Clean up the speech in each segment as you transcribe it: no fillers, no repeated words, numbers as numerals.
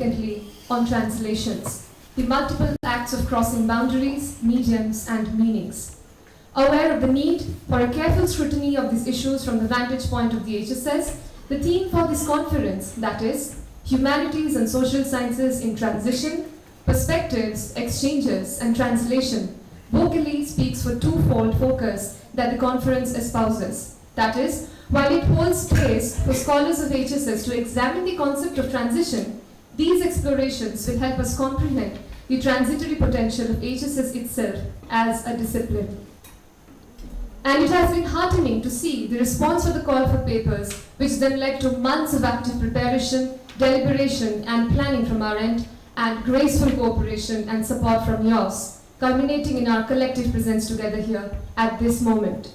significantly on translations, the multiple acts of crossing boundaries, mediums, and meanings. Aware of the need for a careful scrutiny of these issues from the vantage point of the HSS, the theme for this conference, that is, Humanities and Social Sciences in Transition, Perspectives, Exchanges, and Translation, vocally speaks for twofold focus that the conference espouses. That is, while it holds space for scholars of HSS to examine the concept of transition, these explorations will help us comprehend the transitory potential of HSS itself as a discipline. And it has been heartening to see the response for the call for papers, which then led to months of active preparation, deliberation, and planning from our end, and graceful cooperation and support from yours, culminating in our collective presence together here at this moment.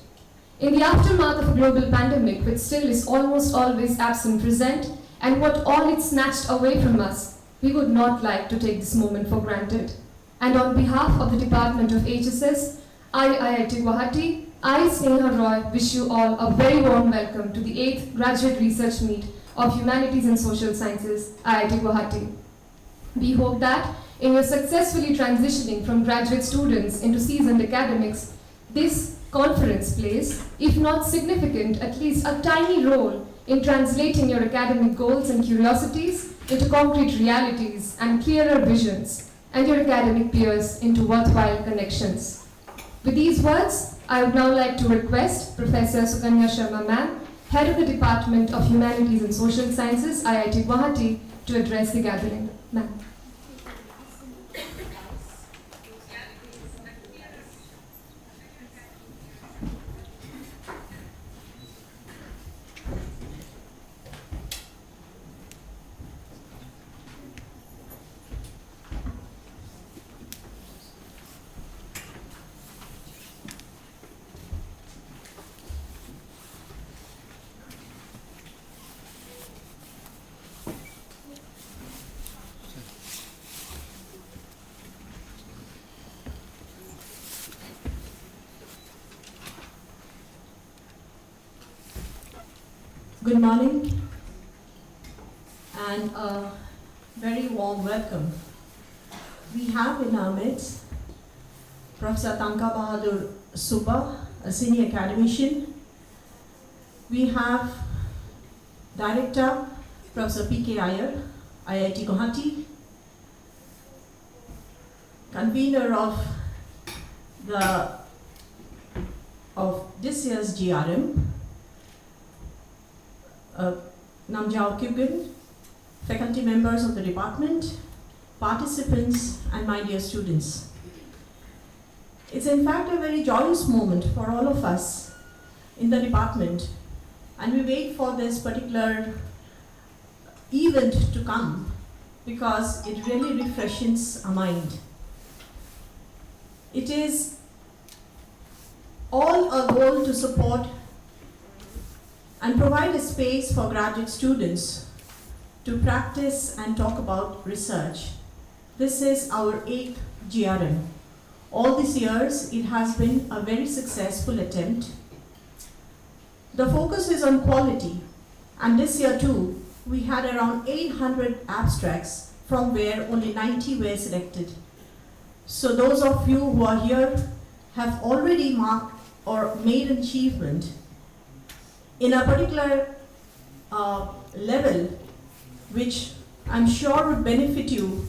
In the aftermath of a global pandemic, which still is almost always absent present, and what all it snatched away from us, we would not like to take this moment for granted. And on behalf of the Department of HSS, IIT Guwahati, I, Sneha Roy, wish you all a very warm welcome to the 8th Graduate Research Meet of Humanities and Social Sciences, IIT Guwahati. We hope that in your successfully transitioning from graduate students into seasoned academics, this conference plays, if not significant, at least a tiny role in translating your academic goals and curiosities into concrete realities and clearer visions, and your academic peers into worthwhile connections. With these words, I would now like to request Professor Sukanya Sharma Ma'am, Head of the Department of Humanities and Social Sciences, IIT Guwahati, to address the gathering. Ma'am. Good morning and a very warm welcome. We have in our midst Professor Tanka Bahadur Subba, a senior academician. We have Director Professor P.K. Iyer, IIT Guwahati, convener of this year's GRM, Namjao Kyugun, faculty members of the department, participants, and my dear students. It's in fact a very joyous moment for all of us in the department, and we wait for this particular event to come because it really refreshes our mind. It is all a goal to support and provide a space for graduate students to practice and talk about research. This is our 8th GRM. All these years, it has been a very successful attempt. The focus is on quality, and this year too, we had around 800 abstracts from where only 90 were selected. So those of you who are here have already marked or made an achievement in a particular level, which I'm sure would benefit you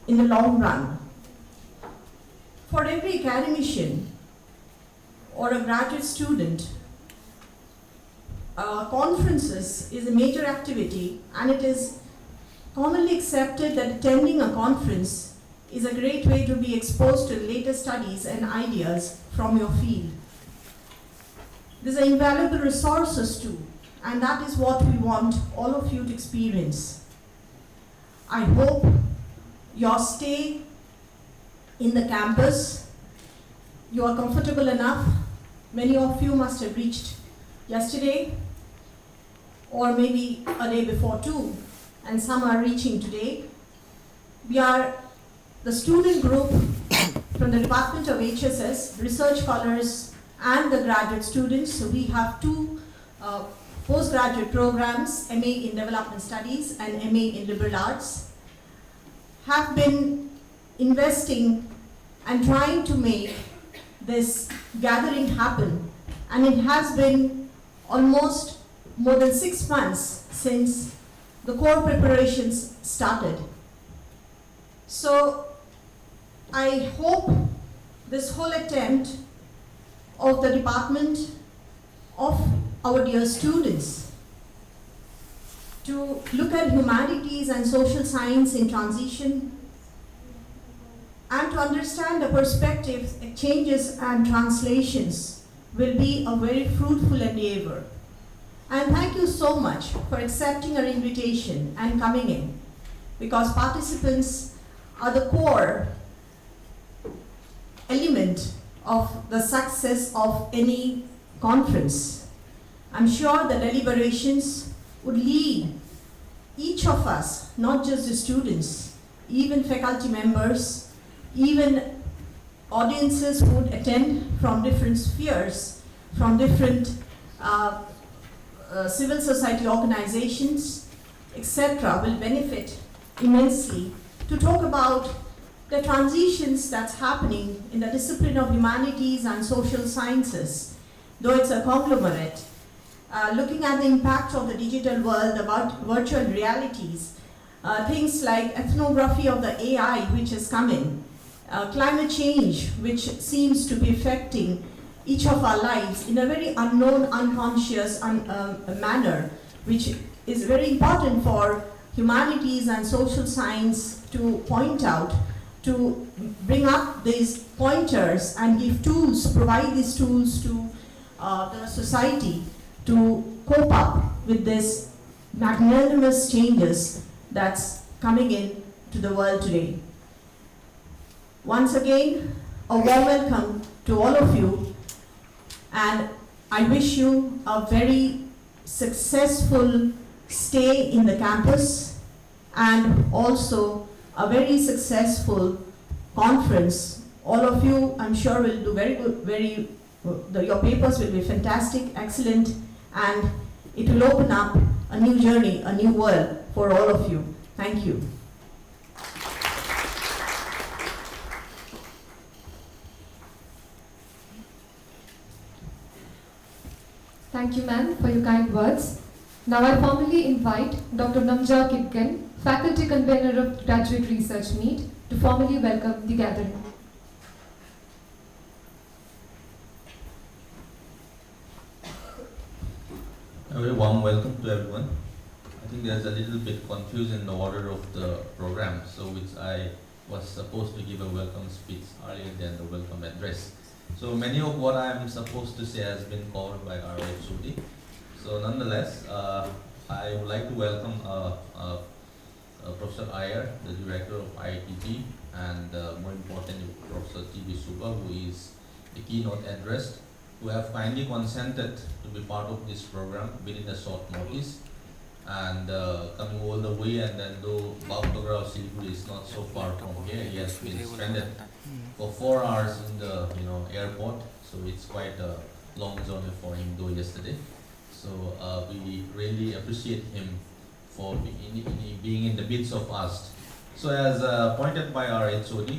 in the long run. For every academician or a graduate student, conferences is a major activity, and it is commonly accepted that attending a conference is a great way to be exposed to the latest studies and ideas from your field. These are invaluable resources too, and that is what we want all of you to experience. I hope your stay in the campus, you are comfortable enough. Many of you must have reached yesterday or maybe a day before too, and some are reaching today. We are the student group from the Department of HSS, research scholars, and the graduate students. So we have two postgraduate programs, MA in Development Studies and MA in Liberal Arts, have been investing and trying to make this gathering happen. And it has been almost more than 6 months since the core preparations started. So I hope this whole attempt of the department, of our dear students, to look at humanities and social science in transition and to understand the perspectives, exchanges and translations will be a very fruitful endeavor. And thank you so much for accepting our invitation and coming in, because participants are the core element of the success of any conference. I'm sure the deliberations would lead each of us, not just the students, even faculty members, even audiences who would attend from different spheres, from different civil society organizations, etc., will benefit immensely to talk about the transitions that's happening in the discipline of humanities and social sciences, though it's a conglomerate, looking at the impact of the digital world, about virtual realities, things like ethnography of the AI which has come in, climate change which seems to be affecting each of our lives in a very unknown, unconscious manner, which is very important for humanities and social science to point out, to bring up these pointers and give tools, provide these tools to the society to cope up with this magnanimous changes that's coming in to the world today. Once again, a warm welcome to all of you, and I wish you a very successful stay in the campus and also a very successful conference. All of you, I'm sure, will do very good, your papers will be fantastic, excellent, and it will open up a new journey, a new world for all of you. Thank you. Thank you, ma'am, for your kind words. Now I formally invite Dr. Namja Kipken, Faculty Convener of Graduate Research Meet, to formally welcome the gathering. A very warm welcome to everyone. I think there's a little bit confusion in the order of the program, so which I was supposed to give a welcome speech earlier than the welcome address. So many of what I am supposed to say has been covered by our HOD. So nonetheless, I would like to welcome Professor Iyer, the Director of IITG, and more importantly, Professor T.B. Suba, who is the keynote address, who have kindly consented to be part of this program within a short notice, and coming all the way. And then though Babdogra of Siliguri is not so far from here, he has been stranded for 4 hours in the airport, so it's quite a long journey for him though yesterday. So we really appreciate him for being in the midst of us. So as pointed by our HOD,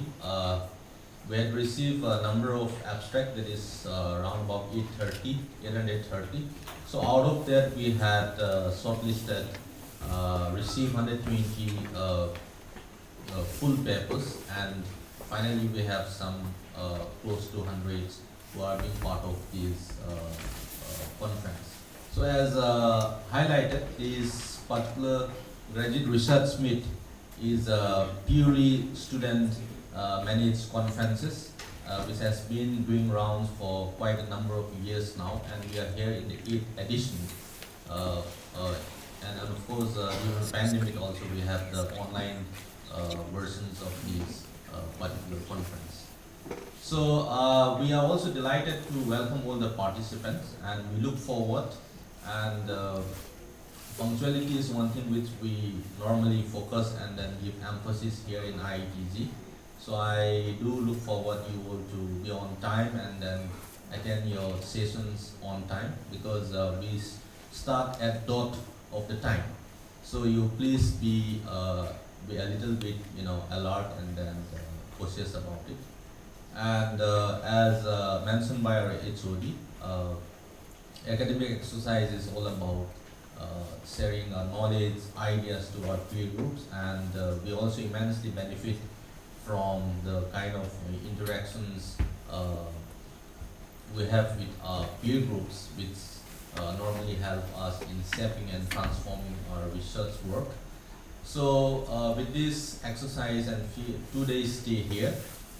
we had received a number of abstracts, that is around about 830. So out of that we had shortlisted, received 120 full papers, and finally we have some close to hundreds who are being part of this conference. So as highlighted, this particular graduate research meet is a purely student managed conferences, which has been doing rounds for quite a number of years now, and we are here in the 8th edition. And of course, during the pandemic also we have the online versions of this particular conference. So we are also delighted to welcome all the participants, and we look forward, and punctuality is one thing which we normally focus and then give emphasis here in IITG. So I do look forward you all to be on time and then attend your sessions on time, because we start at dot of the time. So you please be a little bit, alert and then cautious about it. And as mentioned by our HOD, academic exercise is all about sharing our knowledge, ideas to our peer groups, and we also immensely benefit from the kind of interactions we have with our peer groups, which normally help us in shaping and transforming our research work. So with this exercise and 2 days stay here,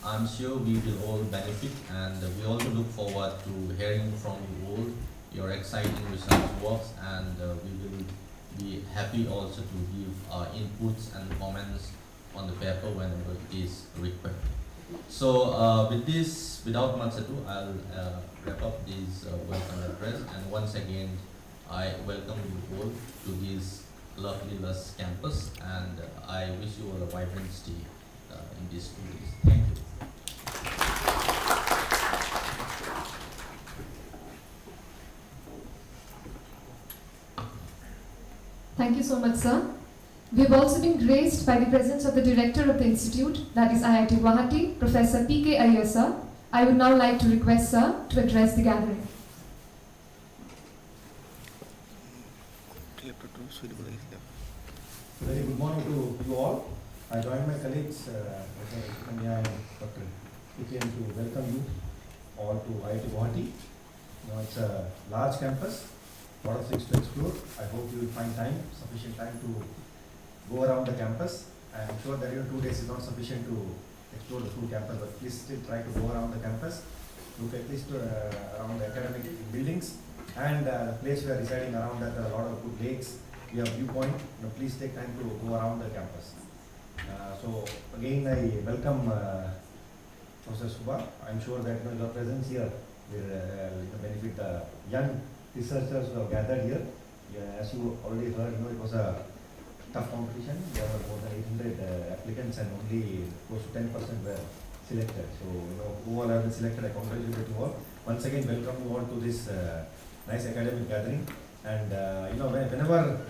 I'm sure we will all benefit, and we also look forward to hearing from you all your exciting research works, and we will be happy also to give inputs and comments on the paper whenever it is required. So with this, without much ado, I'll wrap up this welcome address, and once again I welcome you all to this lovely Lush campus, and I wish you all a vibrant stay in these 2 days. Thank you. Thank you so much, sir. We have also been graced by the presence of the director of the institute, that is IIT Guwahati, Professor P.K. Iyer, sir. I would now like to request sir to address the gathering. Very good morning to you all. I join my colleagues, Professor Kanya and Dr. P.K. to welcome you all to IIT Guwahati. It's a large campus, a lot of things to explore. I hope you will find sufficient time to go around the campus. I am sure that 2 days is not sufficient to explore the full campus, but please still try to go around the campus, look at least around the academic buildings, and the place we are residing around that there are a lot of good lakes. We have viewpoint. Please take time to go around the campus. So again, I welcome Professor Subha. I'm sure that your presence here will benefit the young researchers who have gathered here. As you already heard, it was a tough competition. There were more than 800 applicants, and only close to 10% were selected. So who all have been selected, I congratulate you all. Once again, welcome you all to this nice academic gathering. And whenever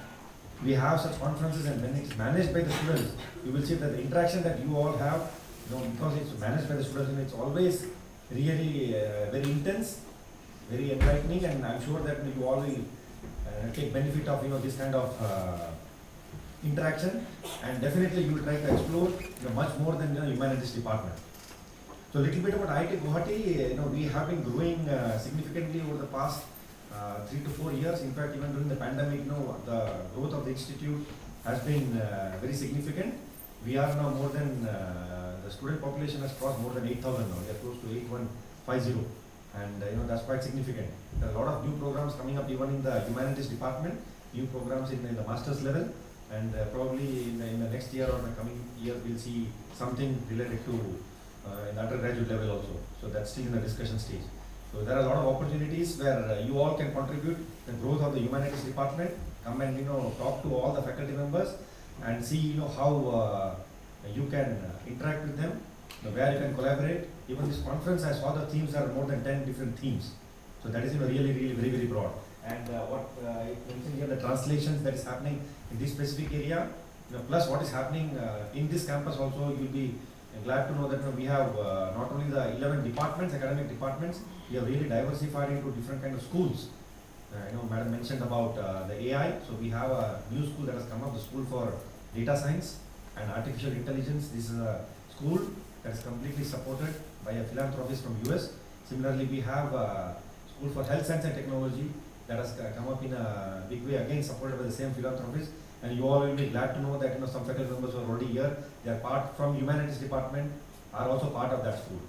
we have such conferences and when it's managed by the students, you will see that the interaction that you all have, because it's managed by the students, it's always really very intense, very enlightening, and I'm sure that you all will take benefit of this kind of interaction, and definitely you will try to explore much more than humanities department. So a little bit about IIT Guwahati, we have been growing significantly over the past 3 to 4 years. In fact, even during the pandemic, the growth of the institute has been very significant. We are now more than, the student population has crossed more than 8,000 now. We are close to 8150, and that's quite significant. There are a lot of new programs coming up even in the humanities department, new programs in the master's level, and probably in the next year or the coming year we'll see something related to in the undergraduate level also. So that's still in the discussion stage. So there are a lot of opportunities where you all can contribute the growth of the humanities department. Come and talk to all the faculty members and see how you can interact with them, where you can collaborate. Even this conference, I saw the themes are more than 10 different themes. So that is really very, very broad. And what I mentioned here, the translations that is happening in this specific area, plus what is happening in this campus also, you'll be glad to know that we have not only the 11 departments, academic departments, we have really diversified into different kind of schools. Madam mentioned about the AI, so we have a new school that has come up, the School for Data Science and Artificial Intelligence. This is a school that is completely supported by a philanthropist from US. Similarly, we have a School for Health Science and Technology that has come up in a big way, again supported by the same philanthropist. And you all will be glad to know that some faculty members who are already here, they are part from humanities department, are also part of that school.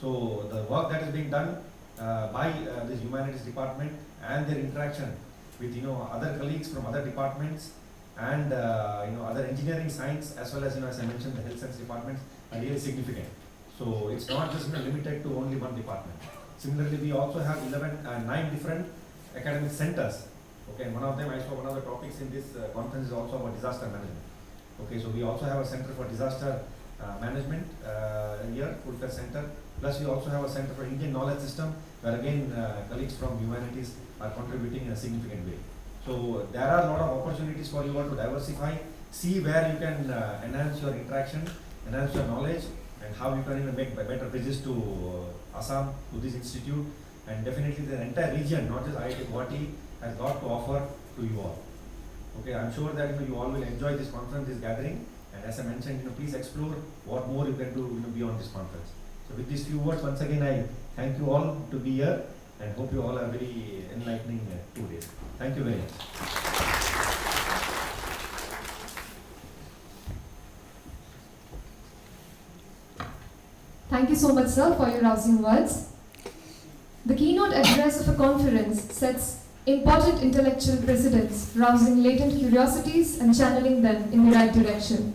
So the work that is being done by this humanities department and their interaction with other colleagues from other departments and other engineering science, as well as as I mentioned, the health science departments, are really significant. So it's not just limited to only one department. Similarly, we also have 9 different academic centers. Okay, and one of them, I saw one of the topics in this conference is also about disaster management. Okay, so we also have a center for disaster management here, full-fledged center. Plus we also have a center for Indian knowledge system, where again colleagues from humanities are contributing in a significant way. So So there are a lot of opportunities for you all to diversify, see where you can enhance your interaction, enhance your knowledge, and how you can even make better bridges to Assam, to this institute, and definitely the entire region, not just IIT Guwahati, has a lot to offer to you all. Okay, I'm sure that you all will enjoy this conference, this gathering, and as I mentioned, please explore what more you can do beyond this conference. So with these few words, once again, I thank you all to be here, and hope you all are very enlightening 2 days. Thank you very much. Thank you so much, sir, for your rousing words. The keynote address of a conference sets important intellectual precedents, rousing latent curiosities and channeling them in the right direction.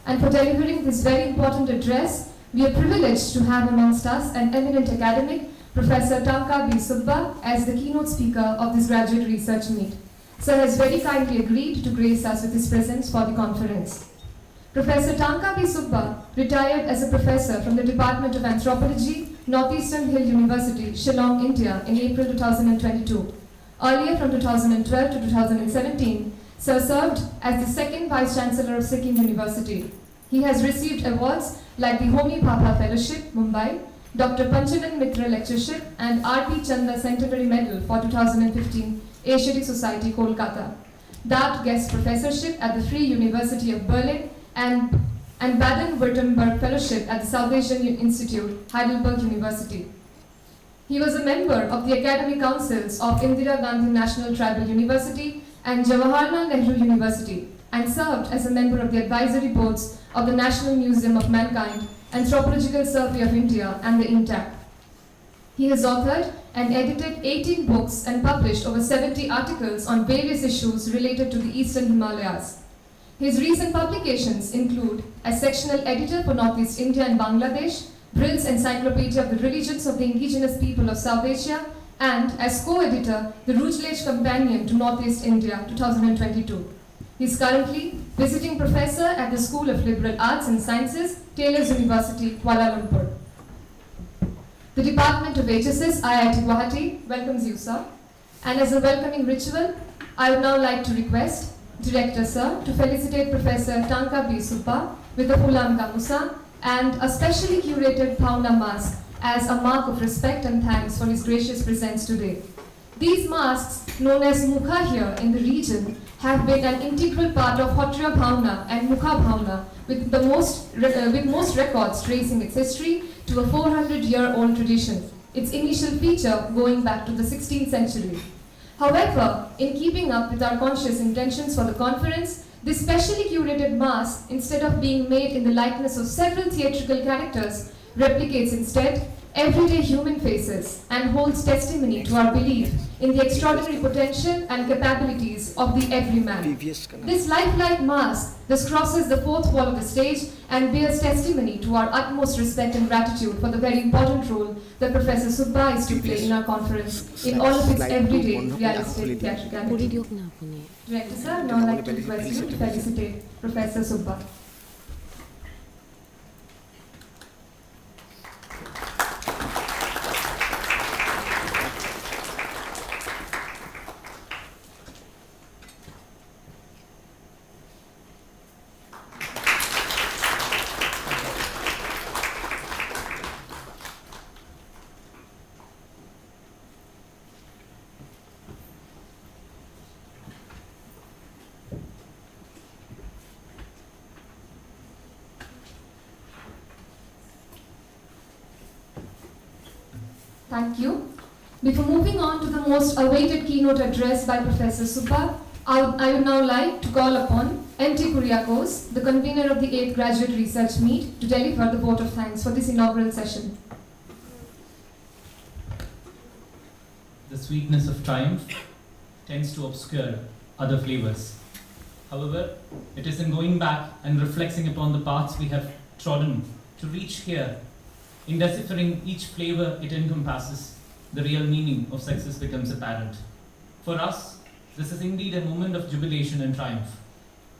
And for delivering this very important address, we are privileged to have amongst us an eminent academic, Professor Tanka B. Subba, as the keynote speaker of this graduate research meet. Sir has very kindly agreed to grace us with his presence for the conference. Professor Tanka B. Subba retired as a professor from the Department of Anthropology, Northeastern Hill University, Shillong, India in April 2022. Earlier, from 2012 to 2017, Sir served as the second Vice Chancellor of Sikkim University. He has received awards like the Homi Bhabha Fellowship, Mumbai, Dr. Panchanan Mitra Lectureship, and R.P. Chanda Centenary Medal for 2015, Asiatic Society, Kolkata. That Guest Professorship at the Free University of Berlin, and Baden-Württemberg Fellowship at the South Asian Institute, Heidelberg University. He was a member of the Academic Councils of Indira Gandhi National Tribal University and Jawaharlal Nehru University, and served as a member of the advisory boards of the National Museum of Mankind, Anthropological Survey of India, and the INTAC. He has authored and edited 18 books and published over 70 articles on various issues related to the Eastern Himalayas. His recent publications include as sectional editor for Northeast India and Bangladesh, Brill's Encyclopedia of the Religions of the Indigenous People of South Asia, and as co-editor, the Routledge Companion to Northeast India, 2022. He is currently visiting professor at the School of Liberal Arts and Sciences, Taylor's University, Kuala Lumpur. The Department of HSS, IIT Guwahati, welcomes you, sir. And as a welcoming ritual, I would now like to request Director, sir, to felicitate Professor Tanka B. Subba with a Hulam Gamusa and a specially curated Pauna mask as a mark of respect and thanks for his gracious presence today. These masks, known as Mukha here in the region, have been an integral part of Hotra Bhauna and Mukha Bhauna, with most records tracing its history to a 400-year-old tradition, its initial feature going back to the 16th century. However, in keeping up with our conscious intentions for the conference, this specially curated mask, instead of being made in the likeness of several theatrical characters, replicates instead everyday human faces and holds testimony to our belief in the extraordinary potential and capabilities of the everyman. This lifelike mask thus crosses the fourth wall of the stage and bears testimony to our utmost respect and gratitude for the very important role that Professor Subba is to play in our conference in all of its everyday realistic theatricality. Director sir, now I'd like to request you to felicitate Professor Subba. Thank you. Before moving on to the most awaited keynote address by Professor Subba, I would now like to call upon M.T. Kuriakos, the convener of the 8th Graduate Research Meet, to deliver the vote of thanks for this inaugural session. The sweetness of triumph tends to obscure other flavors. However, it is in going back and reflecting upon the paths we have trodden to reach here, in deciphering each flavor it encompasses, the real meaning of success becomes apparent. For us, this is indeed a moment of jubilation and triumph.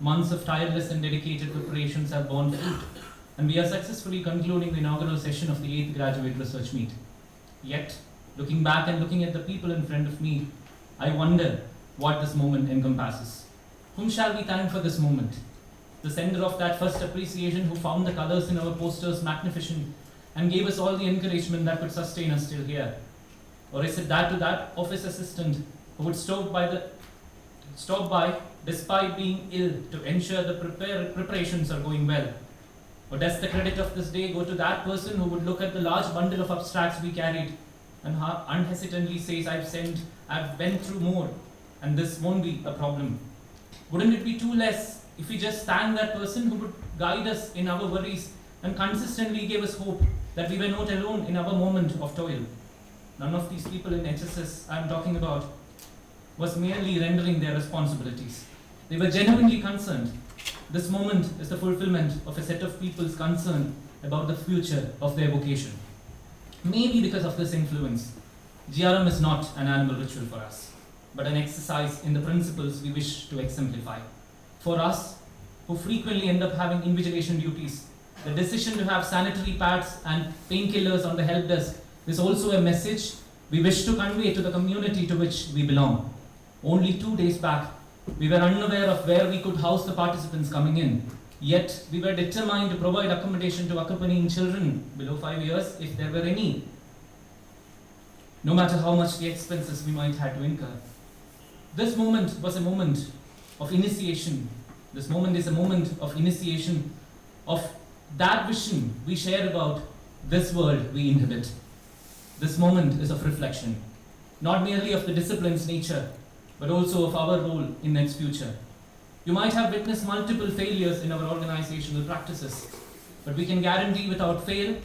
Months of tireless and dedicated preparations have borne fruit, and we are successfully concluding the inaugural session of the 8th Graduate Research Meet. Yet, looking back and looking at the people in front of me, I wonder what this moment encompasses. Whom shall we thank for this moment? The sender of that first appreciation who found the colors in our posters magnificent and gave us all the encouragement that could sustain us till here? Or is it that office assistant who would stop by despite being ill to ensure the preparations are going well? Or does the credit of this day go to that person who would look at the large bundle of abstracts we carried and unhesitantly says, I've went through more and this won't be a problem? Wouldn't it be too less if we just thank that person who would guide us in our worries and consistently gave us hope that we were not alone in our moment of toil? None of these people in HSS I'm talking about was merely rendering their responsibilities. They were genuinely concerned. This moment is the fulfillment of a set of people's concern about the future of their vocation. Maybe because of this influence, GRM is not an annual ritual for us, but an exercise in the principles we wish to exemplify. For us, who frequently end up having invigilation duties, the decision to have sanitary pads and painkillers on the help desk is also a message we wish to convey to the community to which we belong. Only 2 days back, we were unaware of where we could house the participants coming in, yet we were determined to provide accommodation to accompanying children below 5 years if there were any, no matter how much the expenses we might have to incur. This moment was a moment of initiation. This moment is a moment of initiation of that vision we share about this world we inhabit. This moment is of reflection, not merely of the discipline's nature, but also of our role in its future. You might have witnessed multiple failures in our organizational practices, but we can guarantee without fail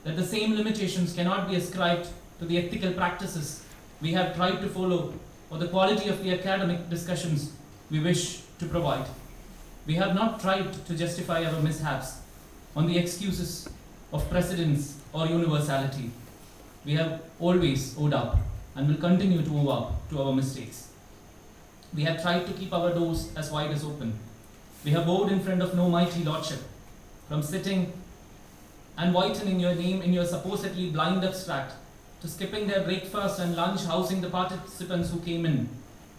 that the same limitations cannot be ascribed to the ethical practices we have tried to follow or the quality of the academic discussions we wish to provide. We have not tried to justify our mishaps on the excuses of precedence or universality. We have always owed up and will continue to owe up to our mistakes. We have tried to keep our doors as wide as open. We have bowed in front of no mighty lordship, from sitting and whitening your name in your supposedly blind abstract to skipping their breakfast and lunch, housing the participants who came in.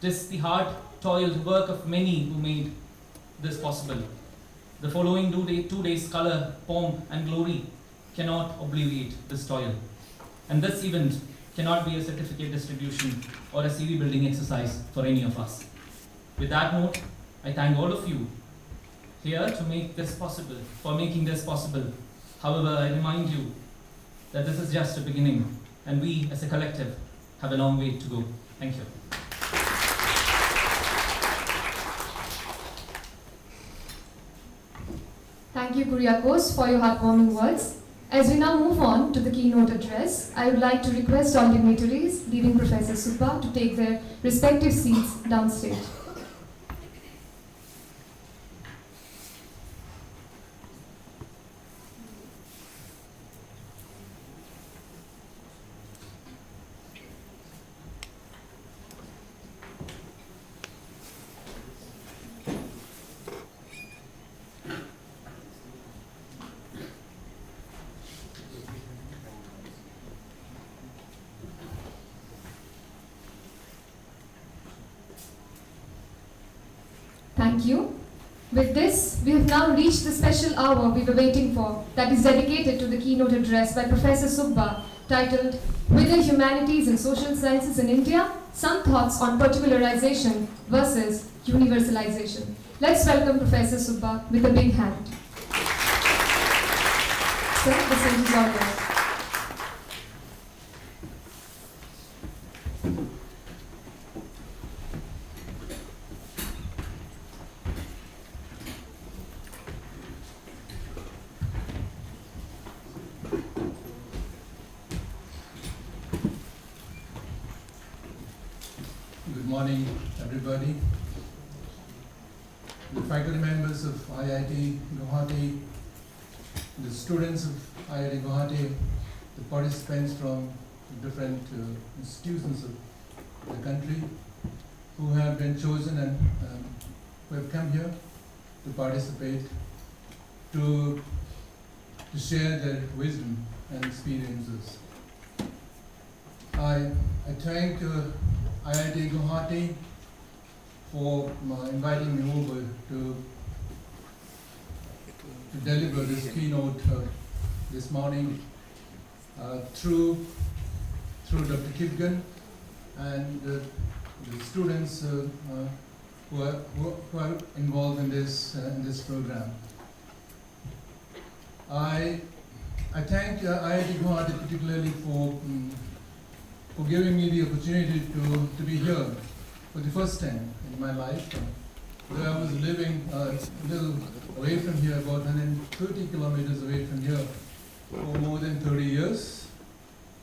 It is the hard, toiled work of many who made this possible. The following 2 days' color, pomp, and glory cannot obviate this toil. And this event cannot be a certificate distribution or a CV building exercise for any of us. With that note, I thank all of you here to make this possible, for making this possible. However, I remind you that this is just a beginning, and we as a collective have a long way to go. Thank you. Thank you, Kuriakos, for your heartwarming words. As we now move on to the keynote address, I would like to request all dignitaries, leaving Professor Subba, to take their respective seats downstage. Thank you. With this, we have now reached the special hour we were waiting for, that is dedicated to the keynote address by Professor Subba, titled Within Humanities and Social Sciences in India, Some Thoughts on Particularization versus Universalization. Let's welcome Professor Subba with a big hand. Sir, the stage is all yours. Good morning, everybody. The faculty members of IIT Guwahati, the students of IIT Guwahati, the participants from different institutions of the country who have been chosen and who have come here to participate, to share their wisdom and experiences. I thank IIT Guwahati for inviting me over to deliver this keynote this morning through Dr. Kipgan and the students who are involved in this program. I thank IIT Guwahati particularly for giving me the opportunity to be here for the first time in my life. Though I was living a little away from here, about 130 kilometers away from here, for more than 30 years,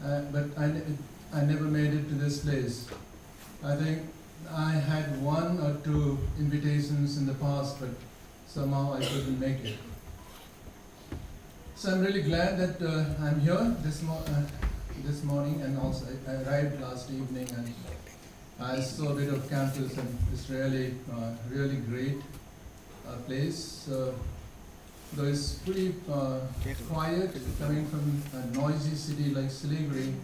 but I never made it to this place. I think I had one or two invitations in the past, but somehow I couldn't make it. So I'm really glad that I'm here this morning, and also I arrived last evening and I saw a bit of campus, and it's really great place. Though it's pretty quiet, coming from a noisy city like Siliguri,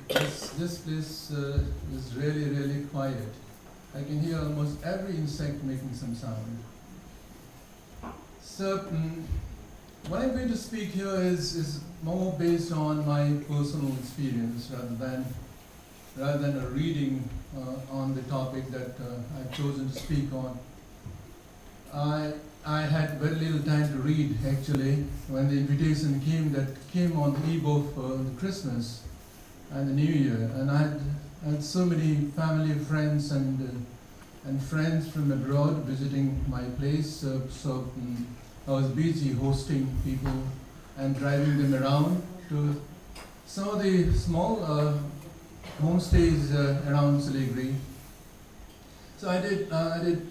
this place is really quiet. I can hear almost every insect making some sound. So what I'm going to speak here is more based on my personal experience rather than a reading on the topic that I've chosen to speak on. I had very little time to read actually when the invitation came on the eve of the Christmas and the New Year, and I had so many family, friends, and friends from abroad visiting my place. So I was busy hosting people and driving them around to some of the small homestays around Siliguri. So I didn't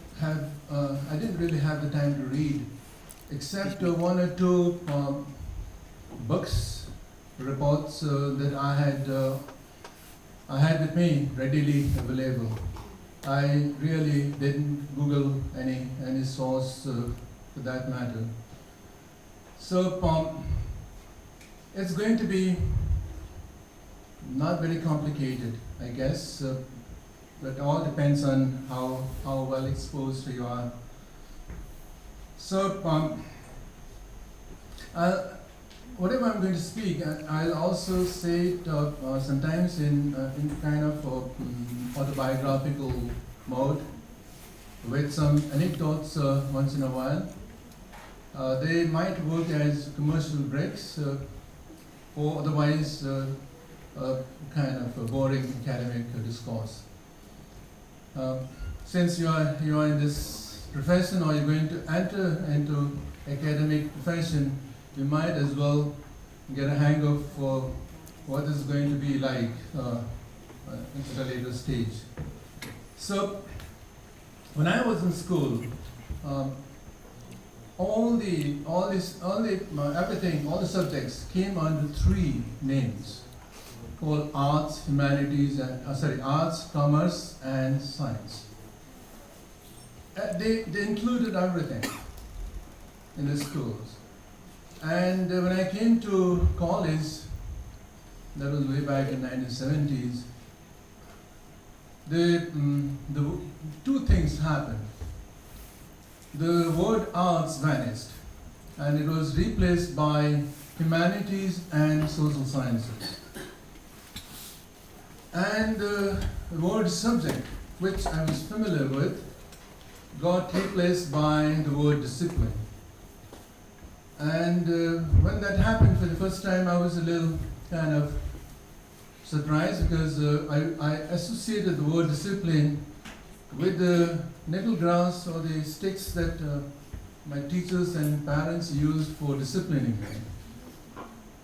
really have the time to read, except one or two books, reports that I had with me readily available. I really didn't Google any source for that matter. So it's going to be not very complicated, I guess, but all depends on how well exposed you are. So whatever I'm going to speak, I'll also say it sometimes in kind of autobiographical mode, with some anecdotes once in a while. They might work as commercial breaks, or otherwise kind of a boring academic discourse. Since you are in this profession, or you're going to enter into academic profession, you might as well get a hang of what is going to be like at a later stage. So, when I was in school, all the subjects came under three names called arts, humanities, and arts, commerce, and science. They included everything in the schools. And when I came to college, that was way back in 1970s, the two things happened. The word arts vanished, and it was replaced by humanities and social sciences. And the word subject, which I was familiar with, got replaced by the word discipline. And when that happened for the first time, I was a little kind of surprised, because I associated the word discipline with the nettle grass or the sticks that my teachers and parents used for disciplining me.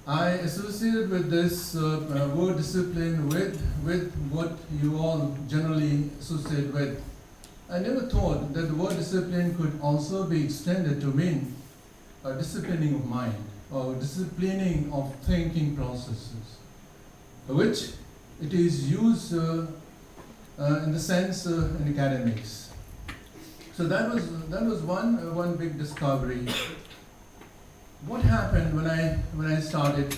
I associated with this word discipline with what you all generally associate with. I never thought that the word discipline could also be extended to mean disciplining of mind, or disciplining of thinking processes, which it is used in the sense in academics. So that was one big discovery. What happened when I started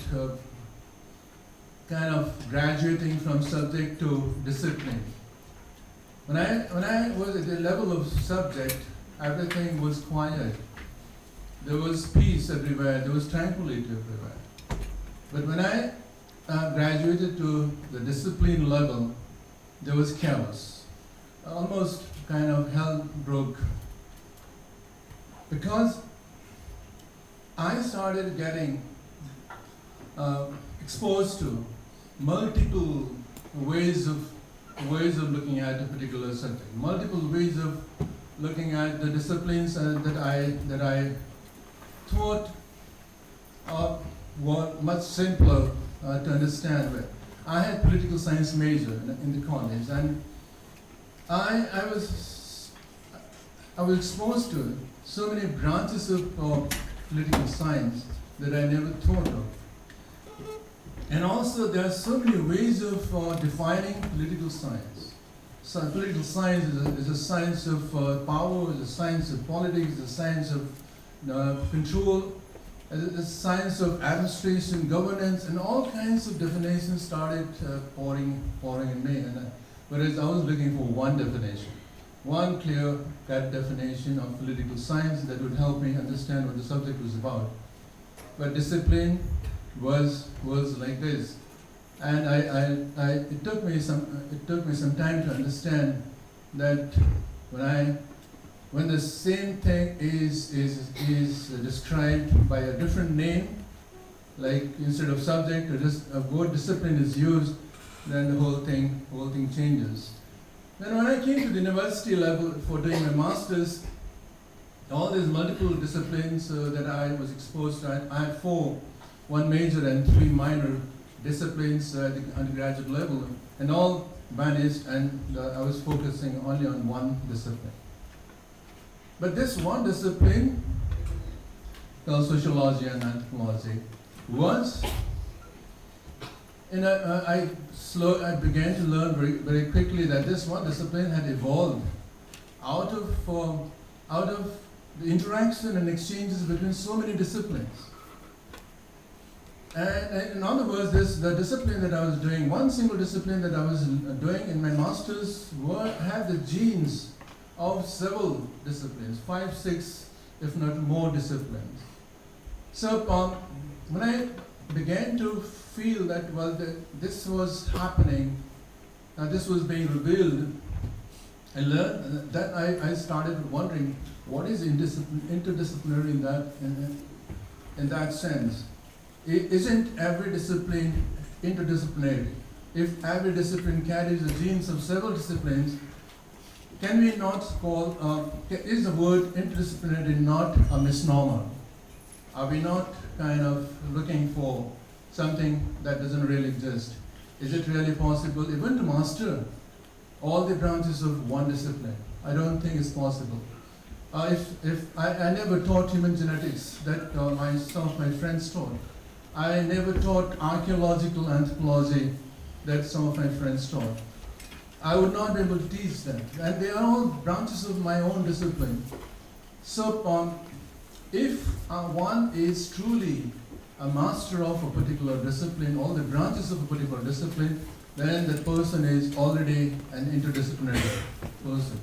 kind of graduating from subject to discipline? When I was at the level of subject, everything was quiet. There was peace everywhere. There was tranquility everywhere. But when I graduated to the discipline level, there was chaos. Almost kind of hell broke. Because I started getting exposed to multiple ways of looking at a particular subject, multiple ways of looking at the disciplines that I thought were much simpler to understand. With. I had political science major in the college, and I was exposed to so many branches of political science that I never thought of. And also there are so many ways of defining political science. So political science is a science of power, is a science of politics, is a science of control, a science of administration, governance, and all kinds of definitions started pouring in me. Whereas I was looking for one definition, one clear-cut definition of political science that would help me understand what the subject was about. But discipline was like this, and it took me some time to understand that when the same thing is described by a different name, like instead of subject, or just a word discipline is used, then the whole thing changes. Then when I came to the university level for doing my masters, all these multiple disciplines that I was exposed to, I had 4, 1 major and 3 minor disciplines at the undergraduate level, and all vanished, and I was focusing only on one discipline. But this one discipline, called Sociology and Anthropology, was, I began to learn very quickly that this one discipline had evolved out of the interaction and exchanges between so many disciplines. And in other words, the discipline that I was doing, one single discipline that I was doing in my masters, had the genes of several disciplines, 5, 6, if not more disciplines. So when I began to feel that, this was happening, this was being revealed, I learned that I started wondering, what is interdisciplinary in that sense? Isn't every discipline interdisciplinary? If every discipline carries the genes of several disciplines, can we not call, is the word interdisciplinary not a misnomer? Are we not kind of looking for something that doesn't really exist? Is it really possible even to master all the branches of one discipline? I don't think it's possible. If I never taught human genetics that some of my friends taught. I never taught archaeological anthropology that some of my friends taught. I would not be able to teach them. And they are all branches of my own discipline. So if one is truly a master of a particular discipline, all the branches of a particular discipline, then that person is already an interdisciplinary person.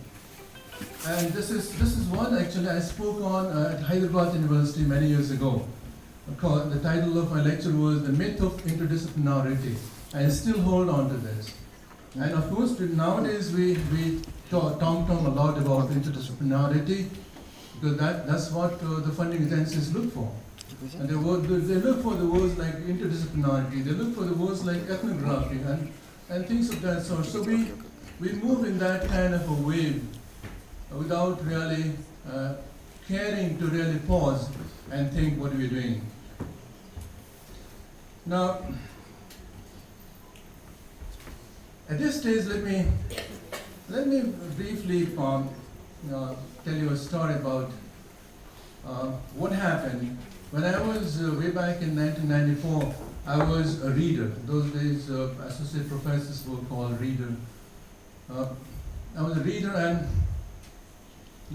And this is one actually I spoke on at Hyderabad University many years ago. The title of my lecture was The Myth of Interdisciplinarity. I still hold on to this. And of course, nowadays we talk a lot about interdisciplinarity, because that's what the funding agencies look for. And they look for the words like interdisciplinarity, they look for the words like ethnography and things of that sort. So we move in that kind of a wave without really caring to really pause and think, what are we doing? Now, at this stage, let me briefly tell you a story about what happened. When I was way back in 1994, I was a reader. Those days, associate professors were called reader. I was a reader, and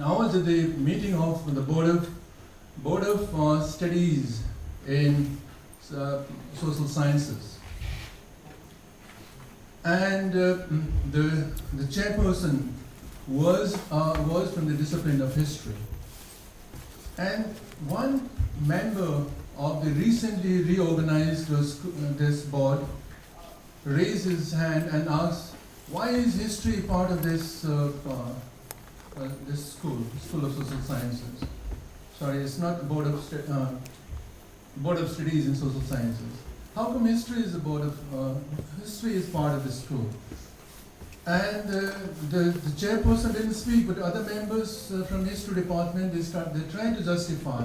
I was at the meeting of the Board of Studies in Social Sciences. And the chairperson was from the discipline of history. And one member of the recently reorganized this board raised his hand and asked, why is history part of this this School of Social Sciences? Sorry, it's not the Board of Studies in Social Sciences. How come history is history is part of the school? And the chairperson didn't speak, but other members from the history department, they tried to justify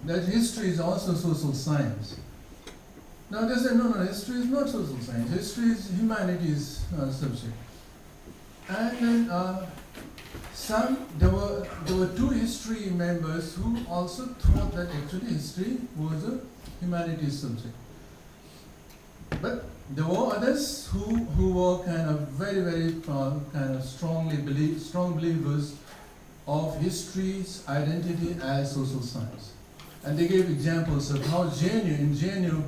that history is also social science. Now they said, no, history is not social science. History is humanities subject. And then there were two history members who also thought that actually history was a humanities subject. But there were others who were kind of very kind of strong believers of history's identity as social science. And they gave examples of how in JNU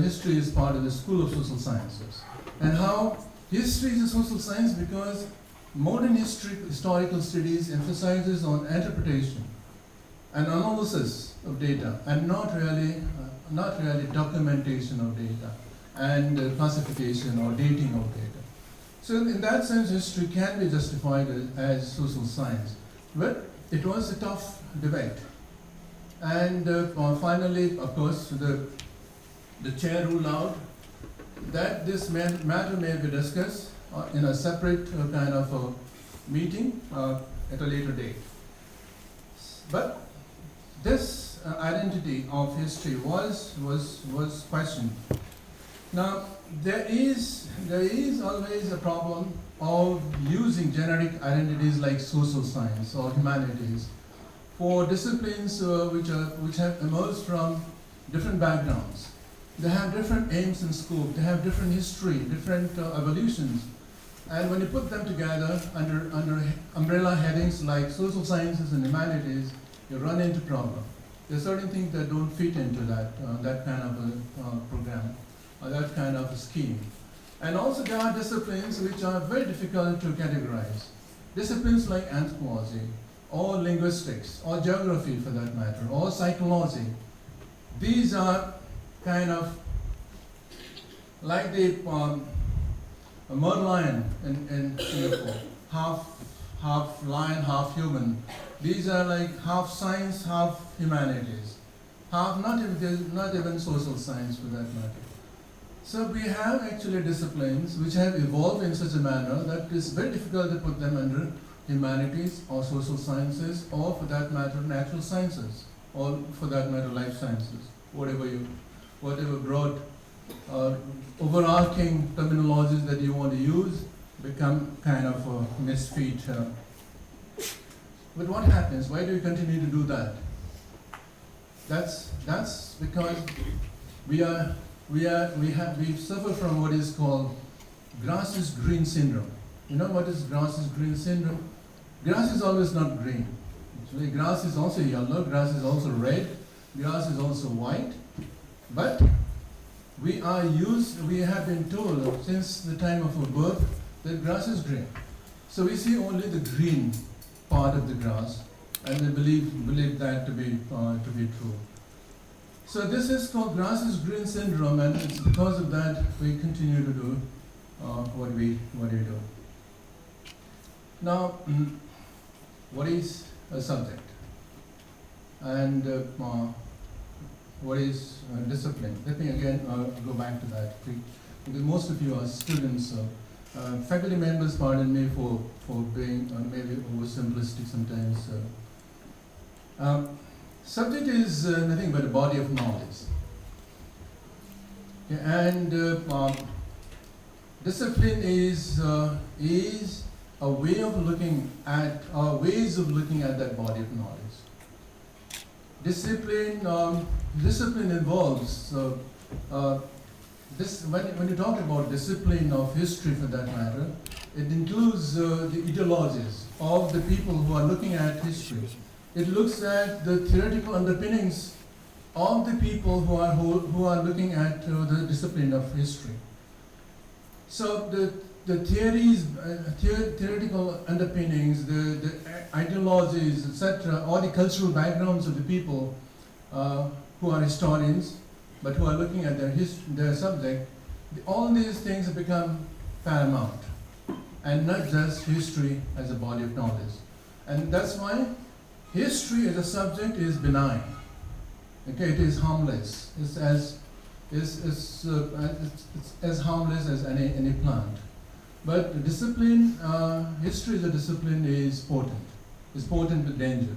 history is part of the School of Social Sciences. And how history is a social science because modern historical studies emphasizes on interpretation and analysis of data and not really documentation of data and classification or dating of data. So in that sense, history can be justified as social science. But it was a tough debate. And finally, of course, the chair ruled out that this matter may be discussed in a separate kind of a meeting at a later date. But this identity of history was questioned. Now, there is always a problem of using generic identities like social science or humanities for disciplines which have emerged from different backgrounds. They have different aims and scope, they have different history, different evolutions. And when you put them together under umbrella headings like social sciences and humanities, you run into problem. There are certain things that don't fit into that kind of a program, or that kind of a scheme. And also there are disciplines which are very difficult to categorize. Disciplines like anthropology, or linguistics, or geography for that matter, or psychology. These are kind of like the mud lion in Singapore, half lion, half human. These are like half science, half humanities, half not even social science for that matter. So we have actually disciplines which have evolved in such a manner that it's very difficult to put them under humanities or social sciences, or for that matter natural sciences, or for that matter life sciences, whatever broad overarching terminologies that you want to use become kind of a misfit. But what happens? Why do we continue to do that? That's because we suffer from what is called grass is green syndrome. You know what is grass is green syndrome? Grass is always not green. Actually, grass is also yellow, grass is also red, grass is also white. But we have been told since the time of our birth that grass is green. So we see only the green part of the grass, and we believe that to be true. So this is called grass is green syndrome, and it's because of that we continue to do what we do. Now, what is a subject? And what is discipline? Let me again go back to that, because most of you are students. Faculty members, pardon me for being maybe oversimplistic sometimes. Subject is nothing but a body of knowledge. Okay, and discipline is a way of looking at, ways of looking at that body of knowledge. Discipline involves when you talk about discipline of history for that matter, it includes the ideologies of the people who are looking at history. It looks at the theoretical underpinnings of the people who are looking at the discipline of history. So the theories, theoretical underpinnings, the ideologies, etc., all the cultural backgrounds of the people who are historians, but who are looking at their subject, all these things have become paramount, and not just history as a body of knowledge. And that's why history as a subject is benign. Okay, it is harmless. It's as harmless as any plant. But the discipline, history as a discipline is potent. It's potent with danger.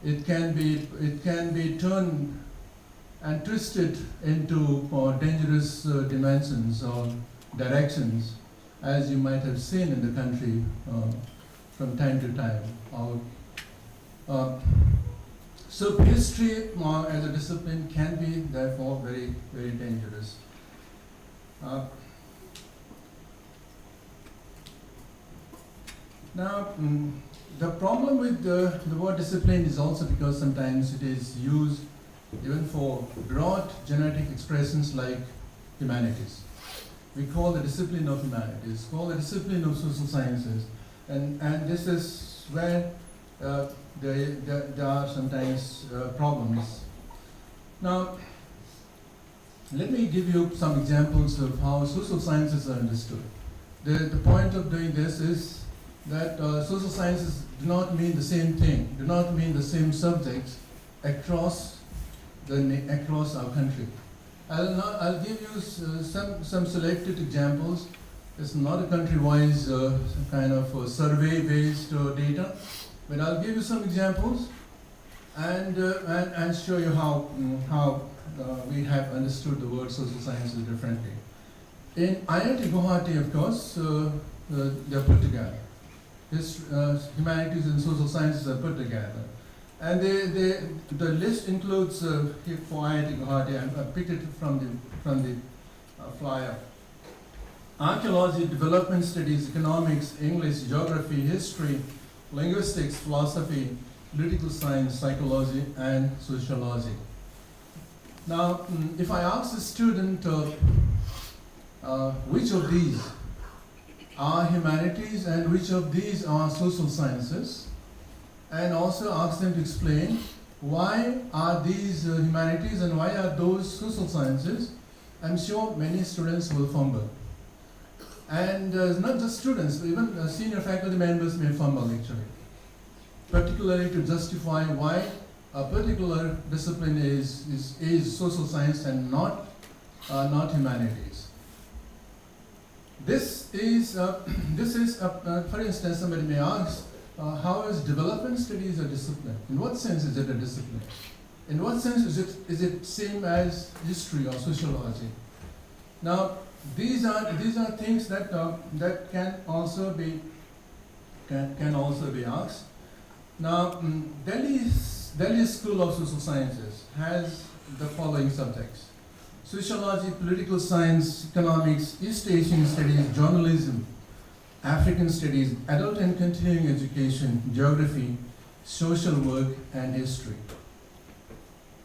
It can be turned and twisted into dangerous dimensions or directions, as you might have seen in the country from time to time. So history as a discipline can be therefore very, very dangerous. Now, the problem with the word discipline is also because sometimes it is used even for broad genetic expressions like humanities. We call the discipline of humanities, call the discipline of social sciences, and this is where there are sometimes problems. Now, let me give you some examples of how social sciences are understood. The point of doing this is that social sciences do not mean the same thing, do not mean the same subjects across our country. I'll give you some selected examples. It's not a country-wise kind of survey-based data, but I'll give you some examples and show you how we have understood the word social sciences differently. In IIT Guwahati, of course, they're put together. Humanities and social sciences are put together. And the list includes, for IIT Guwahati, I picked it from the flyer: archaeology, development studies, economics, English, geography, history, linguistics, philosophy, political science, psychology, and sociology. Now, if I ask a student which of these are humanities and which of these are social sciences, and also ask them to explain why are these humanities and why are those social sciences, I'm sure many students will fumble. And not just students, but even senior faculty members may fumble actually, particularly to justify why a particular discipline is social science and not humanities. This is for instance, somebody may ask, how is development studies a discipline? In what sense is it a discipline? In what sense is it same as history or sociology? Now, these are things that can also be asked. Now, Delhi School of Social Sciences has the following subjects: sociology, political science, economics, East Asian studies, journalism, African studies, adult and continuing education, geography, social work, and history.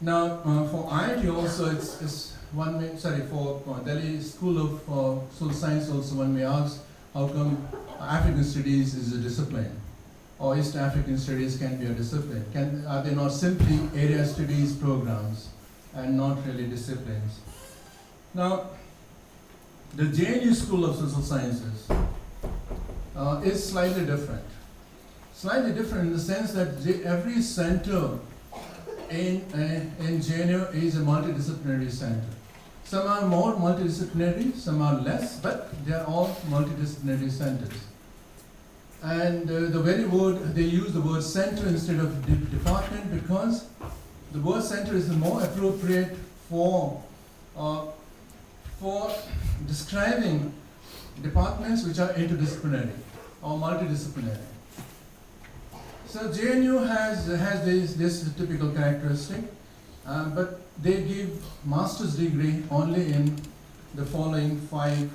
Now, for IIT also, for Delhi School of Social Science also, one may ask, how come African studies is a discipline, or East African studies can be a discipline? Are they not simply area studies programs and not really disciplines? Now, the JNU School of Social Sciences is slightly different. Slightly different in the sense that every center in JNU is a multidisciplinary center. Some are more multidisciplinary, some are less, but they are all multidisciplinary centers. And they use the word center instead of department because the word center is more appropriate for describing departments which are interdisciplinary or multidisciplinary. So JNU has this typical characteristic, but they give master's degree only in the following 5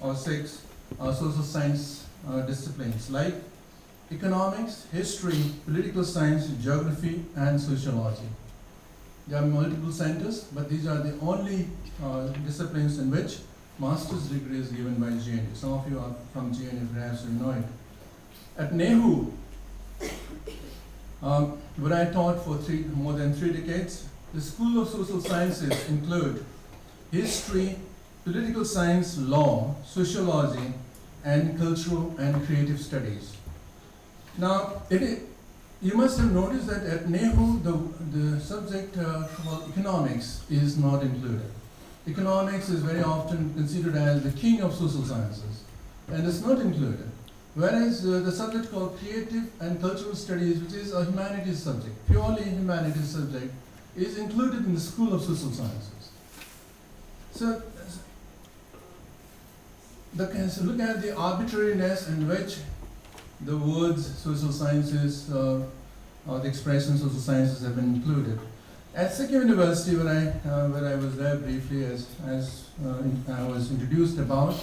or 6 social science disciplines like economics, history, political science, geography, and sociology. There are multiple centers, but these are the only disciplines in which master's degree is given by GNU. Some of you are from GNU, perhaps you know it. At NEHU, where I taught for more than 3 decades, the School of Social Sciences include history, political science, law, sociology, and cultural and creative studies. Now, you must have noticed that at NEHU, the subject called economics is not included. Economics is very often considered as the king of social sciences, and it's not included. Whereas the subject called creative and cultural studies, which is a humanities subject, purely humanities subject, is included in the School of Social Sciences. So look at the arbitrariness in which the words social sciences or the expression social sciences have been included. At Sikkim University, where I was there briefly, as I was introduced about,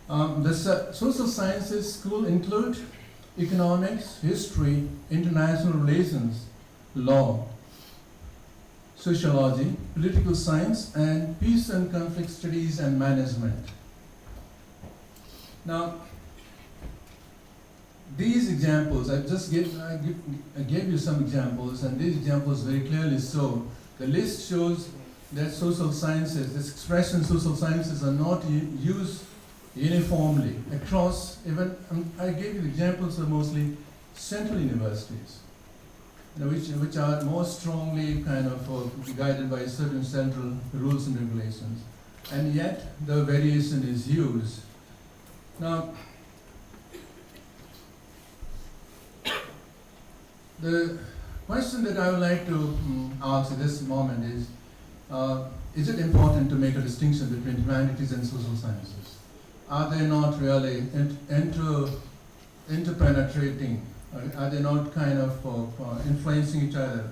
the social sciences school include economics, history, international relations, law, sociology, political science, and peace and conflict studies and management. Now, these examples, I gave you some examples, and these examples very clearly show. The list shows that social sciences, this expression social sciences, are not used uniformly across, even, I gave you examples of mostly central universities, which are more strongly kind of guided by certain central rules and regulations, and yet the variation is used. Now, the question that I would like to ask at this moment is it important to make a distinction between humanities and social sciences? Are they not really interpenetrating? Are they not kind of influencing each other?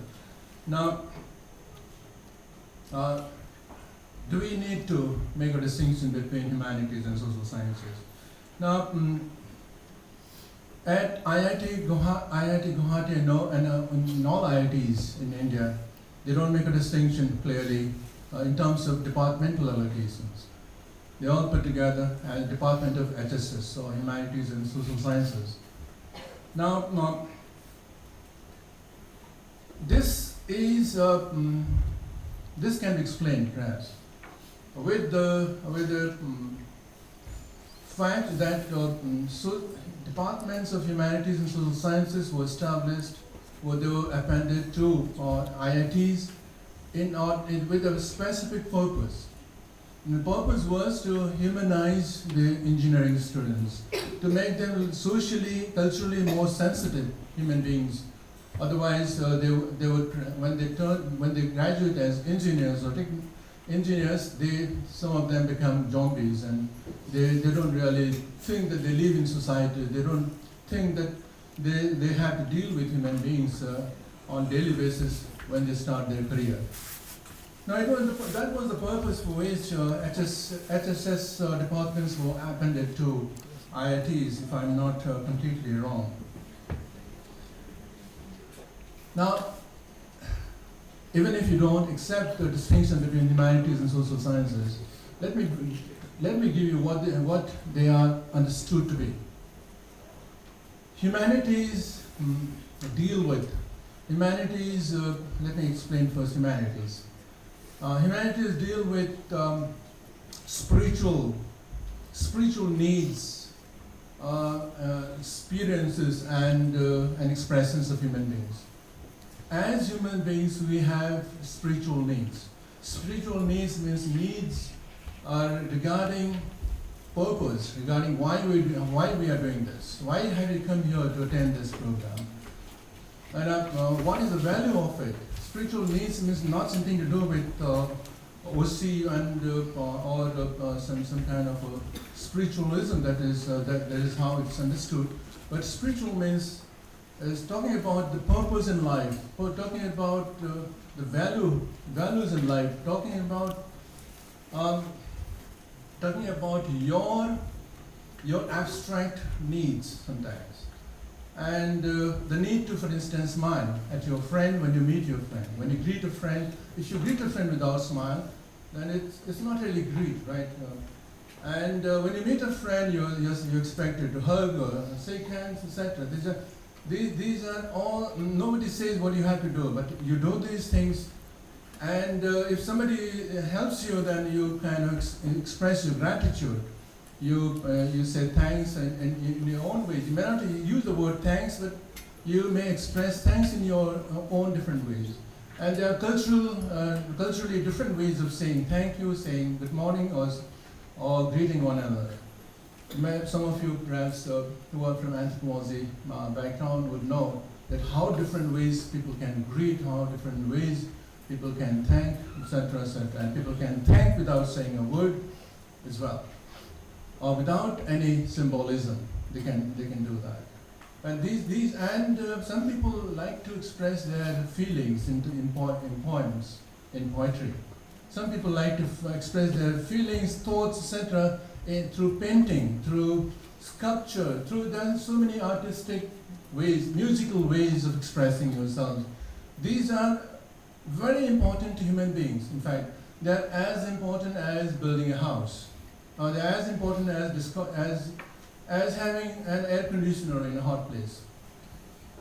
Now, do we need to make a distinction between humanities and social sciences? Now, at IIT Guwahati and in all IITs in India, they don't make a distinction clearly in terms of departmental allocations. They all put together as Department of HSS, so Humanities and Social Sciences. Now this is this can be explained perhaps with the fact that departments of humanities and social sciences were established, they were appended to IITs with a specific purpose. And the purpose was to humanize the engineering students, to make them socially, culturally more sensitive human beings. Otherwise, they would when they graduate as engineers or engineers, some of them become zombies, and they don't really think that they live in society. They don't think that they have to deal with human beings on daily basis when they start their career. Now, that was the purpose for which HSS departments were appended to IITs, if I'm not completely wrong. Now, even if you don't accept the distinction between humanities and social sciences, let me give you what they are understood to be. Humanities let me explain first humanities. Humanities deal with spiritual needs, experiences, and expressions of human beings. As human beings, we have spiritual needs. Spiritual needs means needs regarding purpose, regarding why we are doing this. Why have we come here to attend this program? And what is the value of it? Spiritual needs means not something to do with OC and or some kind of spiritualism that is how it's understood. But spiritual means is talking about the purpose in life, or talking about the values in life, talking about your abstract needs sometimes, and the need to, for instance, smile at your friend when you meet your friend. When you greet a friend, if you greet a friend without smile, then it's not really greet, right? And when you meet a friend, you're expected to hug or shake hands, etc. These are all, nobody says what you have to do, but you do these things. And if somebody helps you, then you kind of express your gratitude. You say thanks and in your own ways. You may not use the word thanks, but you may express thanks in your own different ways. And there are culturally different ways of saying thank you, saying good morning, or greeting one another. Some of you perhaps who are from anthropology background would know that how different ways people can greet, how different ways people can thank, etc., etc. And people can thank without saying a word as well, or without any symbolism. They can do that. And some people like to express their feelings in poems, in poetry. Some people like to express their feelings, thoughts, etc. Through painting, through sculpture, there are so many artistic ways, musical ways of expressing yourself. These are very important to human beings. In fact, they're as important as building a house. They're as important as having an air conditioner in a hot place.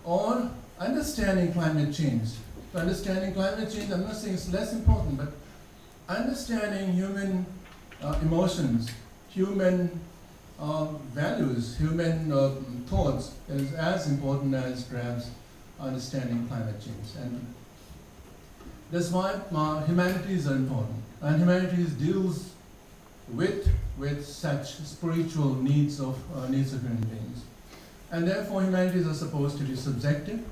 Or understanding climate change. So understanding climate change, I'm not saying it's less important, but understanding human emotions, human values, human thoughts is as important as perhaps understanding climate change. And that's why humanities are important. And humanities deals with such spiritual needs of human beings. And therefore humanities are supposed to be subjective.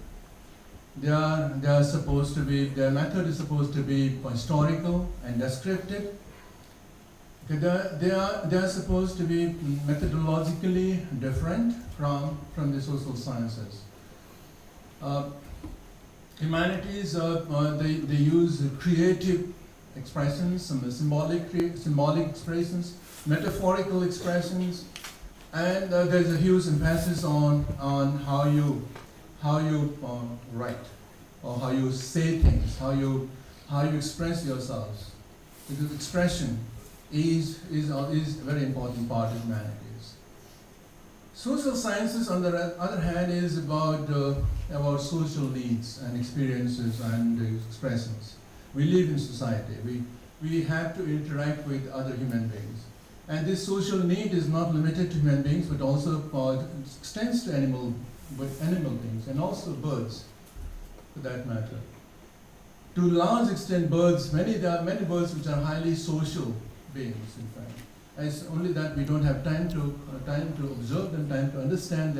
They are supposed to be, their method is supposed to be historical and descriptive. They are supposed to be methodologically different from the social sciences. Humanities, they use creative expressions, some symbolic expressions, metaphorical expressions, and there's a huge emphasis on how you write, or how you say things, how you express yourselves, because expression is a very important part of humanities. Social sciences, on the other hand, is about social needs and experiences and expressions. We live in society. We have to interact with other human beings. And this social need is not limited to human beings, but also extends to animal beings, and also birds, for that matter. To a large extent, birds, there are many birds which are highly social beings, in fact. It's only that we don't have time to observe them, time to understand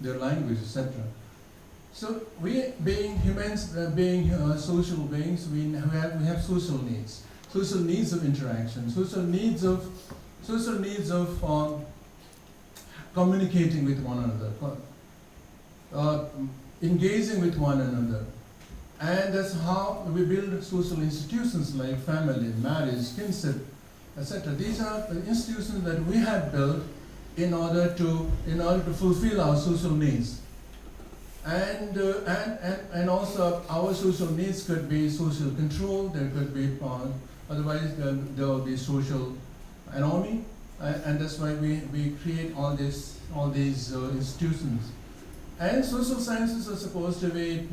their language, etc. So we, being humans, being social beings, we have social needs of interaction, social needs of communicating with one another, engaging with one another, and that's how we build social institutions like family, marriage, kinship, etc. These are the institutions that we have built in order to fulfill our social needs. And also our social needs could be social control, there could be, otherwise there will be social anomie, and that's why we create all these institutions. And social sciences are supposed to be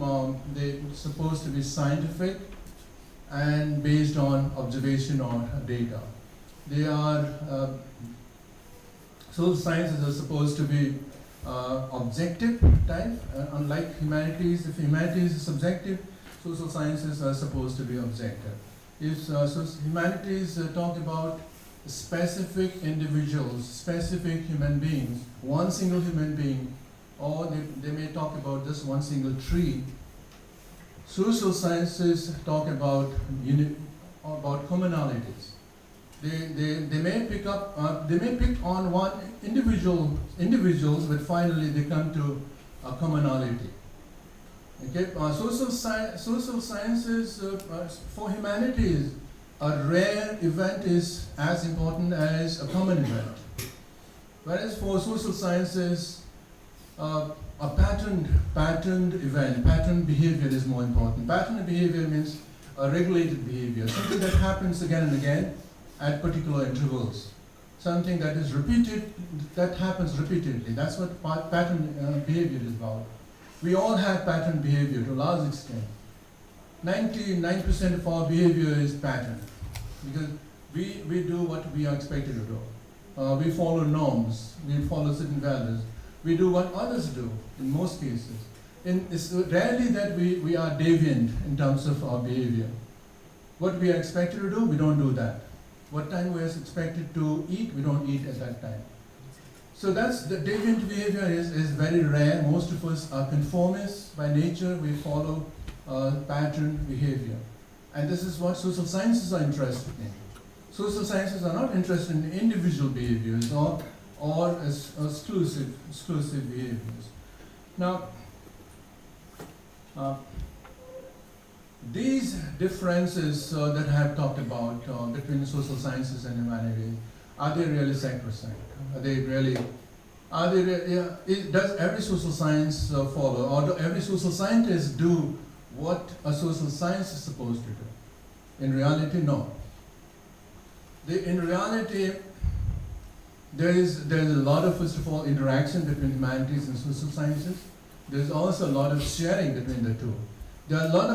scientific and based on observation or data. Social sciences are supposed to be objective type, unlike humanities. If humanities is subjective, social sciences are supposed to be objective. If humanities talk about specific individuals, specific human beings, one single human being, or they may talk about just one single tree. Social sciences talk about commonalities. They may pick on one individuals, but finally they come to a commonality. Okay, social sciences for humanities, a rare event is as important as a common event, whereas for social sciences, a patterned event, patterned behavior is more important. Patterned behavior means a regulated behavior, something that happens again and again at particular intervals. something that is repeated, that happens repeatedly. That's what pattern behavior is about. We all have pattern behavior to a large extent. 99% of our behavior is pattern, because we do what we are expected to do. We follow norms, we follow certain values. We do what others do in most cases. It's rarely that we are deviant in terms of our behavior. What we are expected to do, we don't do that. What time we are expected to eat, we don't eat at that time. So that's the deviant behavior is very rare. Most of us are conformists by nature. We follow pattern behavior. And this is what social sciences are interested in. Social sciences are not interested in individual behaviors or exclusive behaviors. Now, these differences that I have talked about between social sciences and humanities, are they really sacrosanct? Does every social science follow, or do every social scientist do what a social science is supposed to do? In reality, no. In reality, there is a lot of, first of all, interaction between humanities and social sciences. There's also a lot of sharing between the two. There are a lot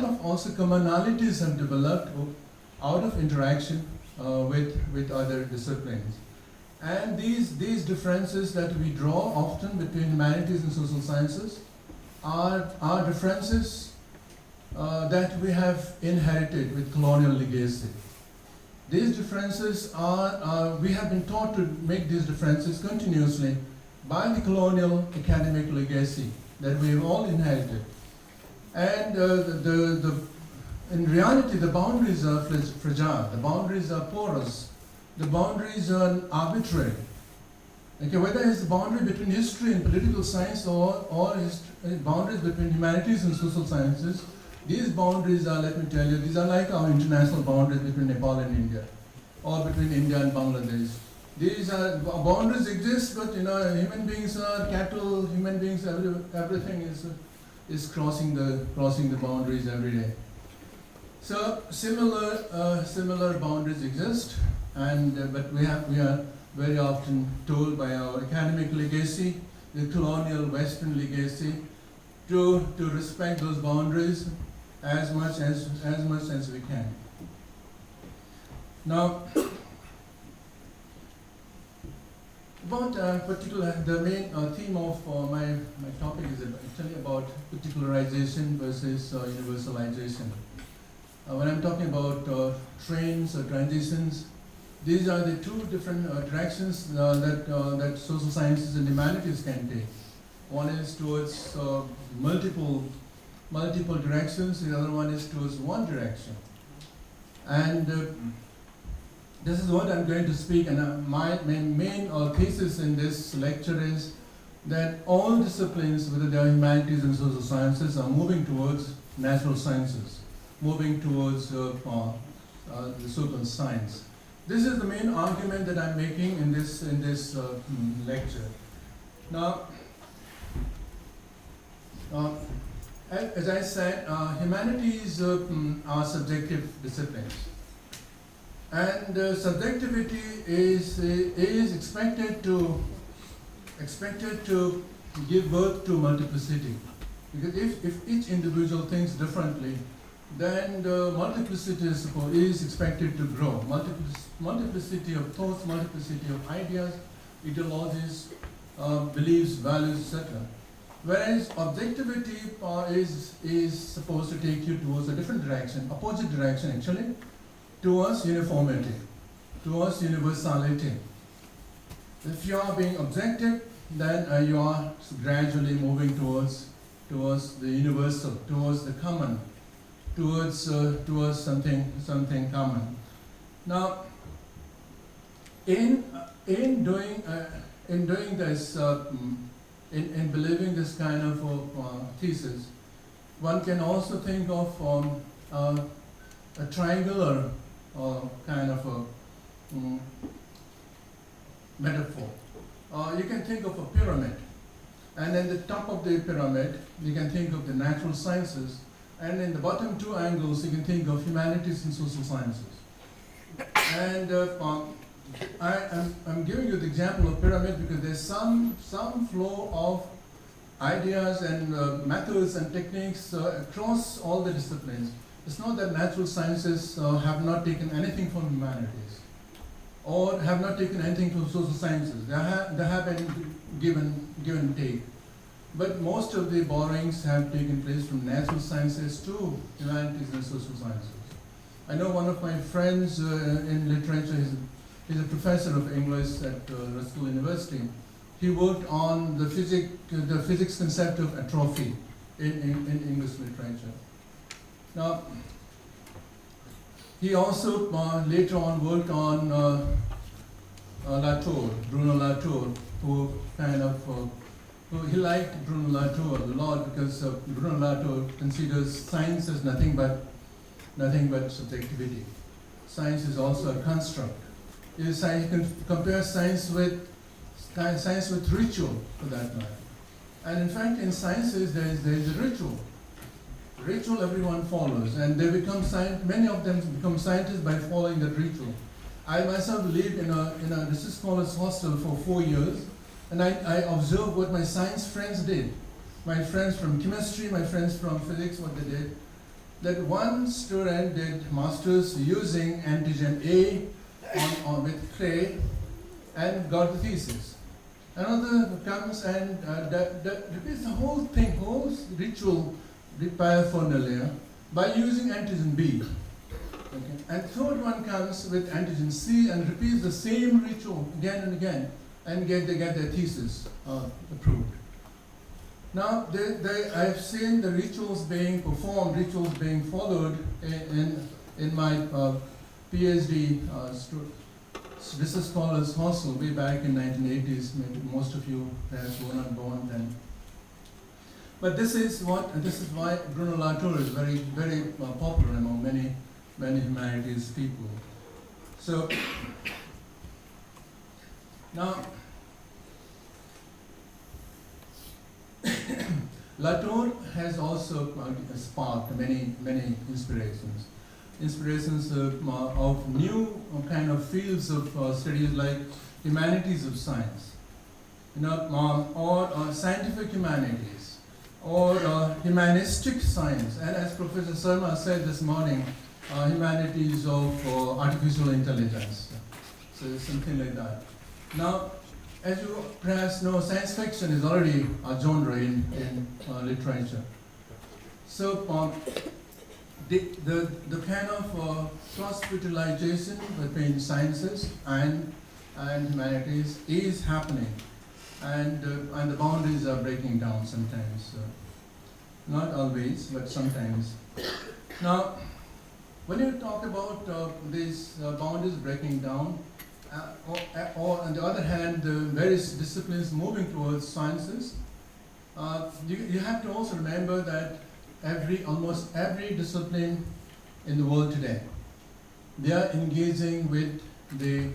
of also commonalities have developed out of interaction with other disciplines. And these differences that we draw often between humanities and social sciences are differences that we have inherited with colonial legacy. These differences we have been taught to make these differences continuously by the colonial academic legacy that we have all inherited. And in reality, the boundaries are fragile, the boundaries are porous, the boundaries are arbitrary. Okay, whether it's the boundary between history and political science or boundaries between humanities and social sciences, these boundaries are, let me tell you, these are like our international boundaries between Nepal and India, or between India and Bangladesh. These boundaries exist, but human beings are cattle. Human beings, everything is crossing the boundaries every day. So similar boundaries exist, but we are very often told by our academic legacy, the colonial Western legacy, to respect those boundaries as much as we can. Now, about the main theme of my topic is actually about particularization versus universalization. When I'm talking about trains or transitions, these are the two different directions that social sciences and humanities can take. One is towards multiple directions, the other one is towards one direction. And this is what I'm going to speak, and my main thesis in this lecture is that all disciplines, whether they are humanities and social sciences, are moving towards natural sciences, moving towards the so-called science. This is the main argument that I'm making in this lecture. Now, as I said, humanities are subjective disciplines, and subjectivity is expected to give birth to multiplicity. Because if each individual thinks differently, then the multiplicity is expected to grow. Multiplicity of thoughts, multiplicity of ideas, ideologies, beliefs, values, etc. Whereas objectivity is supposed to take you towards a different direction, opposite direction actually, towards uniformity, towards universality. If you are being objective, then you are gradually moving towards the universal, towards the common, towards something common. Now, in doing this, in believing this kind of thesis, one can also think of a triangular kind of a metaphor. You can think of a pyramid, and at the top of the pyramid, you can think of the natural sciences, and in the bottom two angles, you can think of humanities and social sciences. And I'm giving you the example of pyramid because there's some flow of ideas and methods and techniques across all the disciplines. It's not that natural sciences have not taken anything from humanities or have not taken anything from social sciences. There have been give and take. But most of the borrowings have taken place from natural sciences to humanities and social sciences. I know one of my friends in literature, he's a professor of English at Russell University. He worked on the physics concept of atrophy in English literature. Now, he also later on worked on Latour, Bruno Latour, who kind of he liked Bruno Latour a lot because Bruno Latour considers science as nothing but subjectivity. Science is also a construct. You can compare science with ritual, for that matter. And in fact, in sciences, there is a ritual. Ritual everyone follows, and they become many of them become scientists by following that ritual. I myself lived in a research scholars hostel for 4 years, and I observed what my science friends did. My friends from chemistry, my friends from physics, what they did. That one student did masters using antigen A with clay and got the thesis. Another comes and repeats the whole thing, whole ritual paraphernalia by using antigen B. Okay. And third one comes with antigen C and repeats the same ritual again and again, and they get their thesis approved. Now, I've seen the rituals being performed, rituals being followed in my PhD research scholars hostel way back in 1980s. Maybe most of you perhaps were not born then. But this is why Bruno Latour is very, very popular among many humanities people. So now, Latour has also sparked many inspirations. Inspirations of new kind of fields of studies like humanities of science, or scientific humanities, or humanistic science, and as Professor Sharma said this morning, humanities of artificial intelligence. So something like that. Now, as you perhaps know, science fiction is already a genre in literature. So the kind of cross-fertilization between sciences and humanities is happening, and the boundaries are breaking down sometimes. Not always, but sometimes. Now, when you talk about these boundaries breaking down, or on the other hand, the various disciplines moving towards sciences, you have to also remember that almost every discipline in the world today, they are engaging with the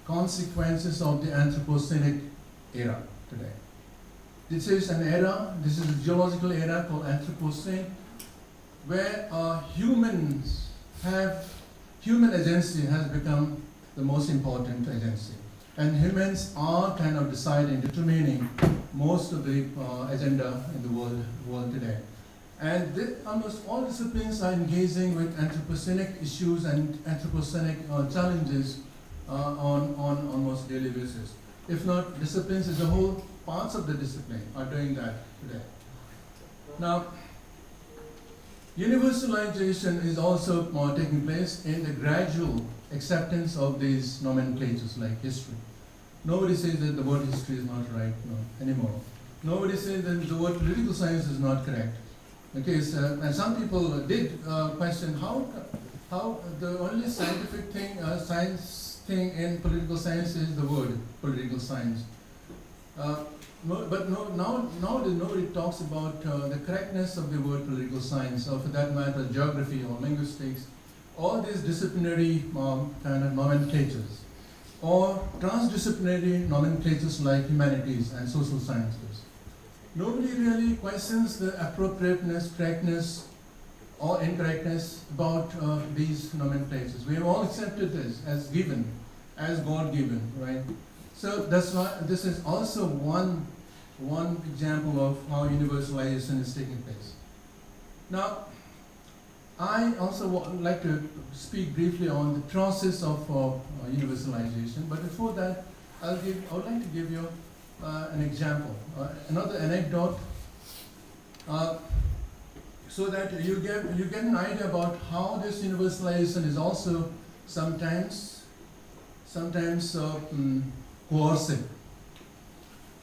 consequences of the Anthropocenic era today. This is an era, this is a geological era called Anthropocene, where human agency has become the most important agency. And humans are kind of determining most of the agenda in the world today. And almost all disciplines are engaging with Anthropocenic issues and Anthropocenic challenges on almost daily basis. If not disciplines as a whole, parts of the discipline are doing that today. Now, universalization is also taking place in the gradual acceptance of these nomenclatures like history. Nobody says that the word history is not right anymore. Nobody says that the word political science is not correct. Okay, and some people did question how the only scientific thing, science thing in political science is the word political science. But nowadays nobody talks about the correctness of the word political science, or for that matter, geography or linguistics, all these disciplinary kind of nomenclatures, or transdisciplinary nomenclatures like humanities and social sciences. Nobody really questions the appropriateness, correctness or incorrectness about these nomenclatures. We have all accepted this as given, as God-given, right? So that's why this is also one example of how universalization is taking place. Now, I also would like to speak briefly on the process of universalization, but before that, I would like to give you an example, another anecdote, so that you get an idea about how this universalization is also sometimes coercive.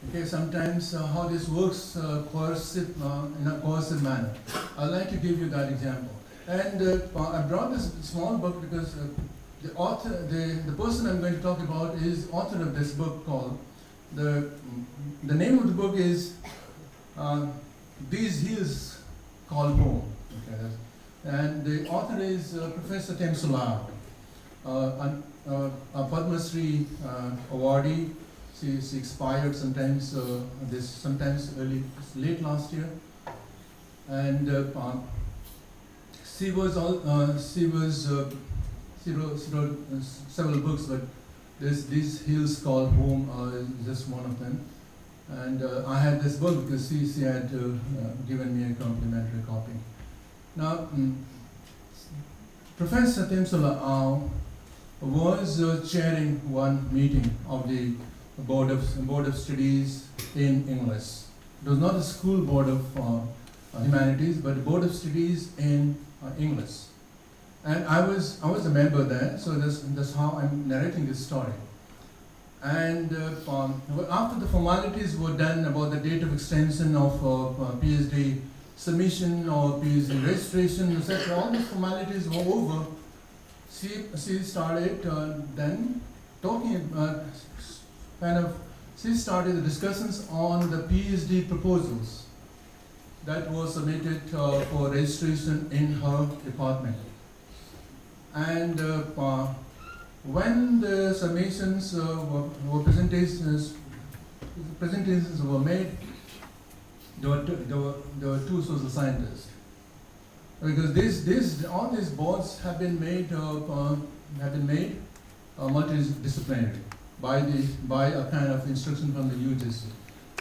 Okay, sometimes how this works coercive in a coercive manner. I'd like to give you that example. And I brought this small book because the author, the person I'm going to talk about is author of this book called, the name of the book is These Hills Call Home. Okay, and the author is Professor Temsula, a Padma Shri awardee. She expired sometimes late last year, and she wrote several books, but These Hills Call Home is just one of them. And I had this book because she had given me a complimentary copy. Now, Professor Temsula Ao was chairing one meeting of the Board of Studies in English. It was not a school board of humanities, but a Board of Studies in English. And I was a member there, so that's how I'm narrating this story. And after the formalities were done about the date of extension of PhD submission or PhD registration, etc., all the formalities were over. She started then talking, she started the discussions on the PhD proposals that were submitted for registration in her department. And when the submissions presentations were made, there were two social scientists, because all these boards have been made multidisciplinary by a kind of instruction from the UGC.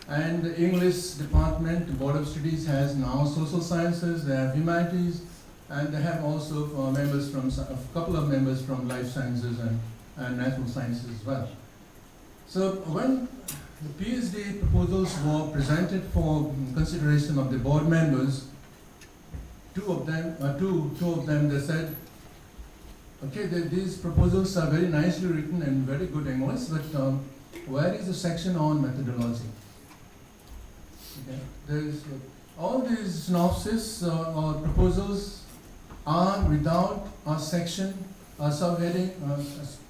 And the English department, the Board of Studies, has now social sciences, they have humanities, and they have also a couple of members from life sciences and natural sciences as well. So when the PhD proposals were presented for consideration of the board members, two of them they said, okay, these proposals are very nicely written and very good English, but where is the section on methodology? Okay. There's all these synopses or proposals are without a section, a subheading,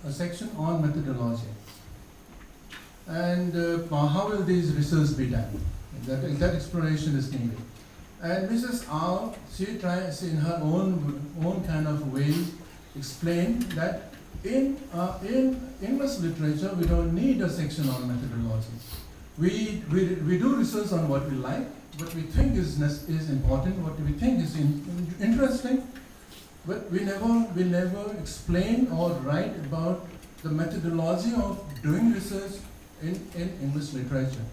a section on methodology. And how will these research be done? That exploration is needed. And Mrs. Ao, she tries in her own kind of way explain that in English literature we don't need a section on methodology. We do research on what we like, what we think is important, what we think is interesting, but we never explain or write about the methodology of doing research in English literature.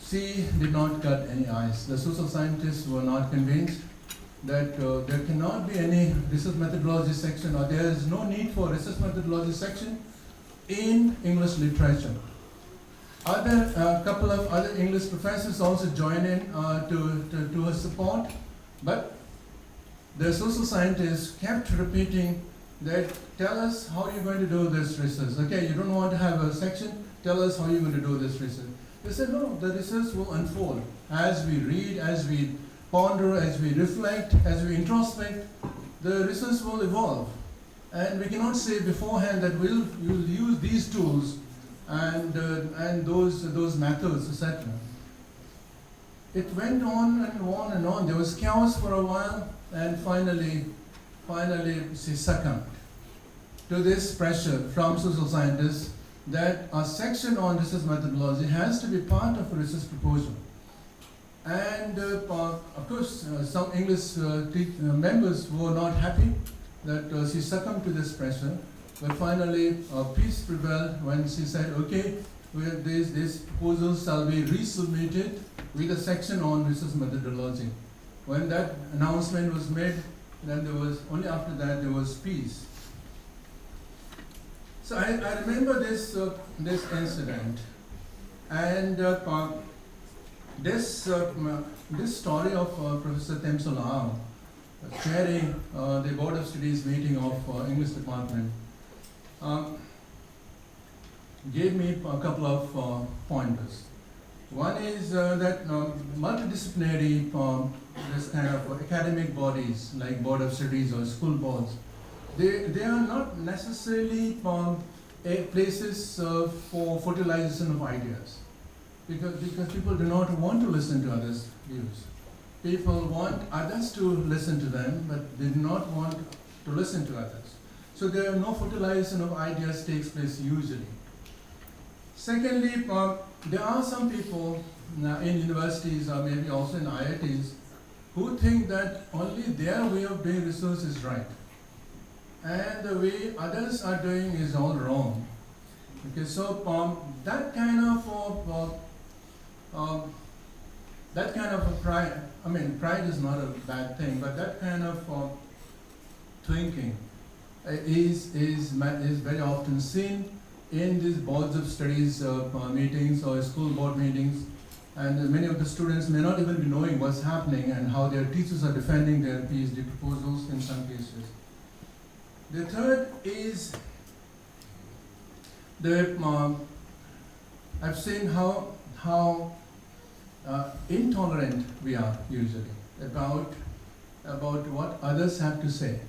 She did not cut any eyes. The social scientists were not convinced that there cannot be any research methodology section, or there is no need for research methodology section in English literature. A couple of other English professors also join in to her support, but the social scientists kept repeating that, tell us how you're going to do this research. Okay, you don't want to have a section, tell us how you're going to do this research. They said, no, the research will unfold as we read, as we ponder, as we reflect, as we introspect, the research will evolve. And we cannot say beforehand that we'll use these tools and those methods, etc. It went on and on and on. There was chaos for a while, and finally she succumbed to this pressure from social scientists that a section on research methodology has to be part of a research proposal. And of course, some English members were not happy that she succumbed to this pressure. But finally, peace prevailed when she said, okay, these proposals shall be resubmitted with a section on research methodology. When that announcement was made, then there was, only after that there was peace. So I remember this incident, and this story of Professor Temsola chairing the Board of Studies meeting of English department gave me a couple of pointers. One is that multidisciplinary, this kind of academic bodies like Board of Studies or school boards, they are not necessarily places for fertilization of ideas, because people do not want to listen to others' views. People want others to listen to them, but they do not want to listen to others. So there are no fertilization of ideas takes place usually. Secondly, there are some people in universities or maybe also in IITs who think that only their way of doing research is right, and the way others are doing is all wrong. Okay, so that kind of a pride. I mean, pride is not a bad thing, but that kind of thinking is very often seen in these boards of studies meetings or school board meetings, and many of the students may not even be knowing what's happening and how their teachers are defending their PhD proposals in some cases. The third is I've seen how intolerant we are usually about what others have to say.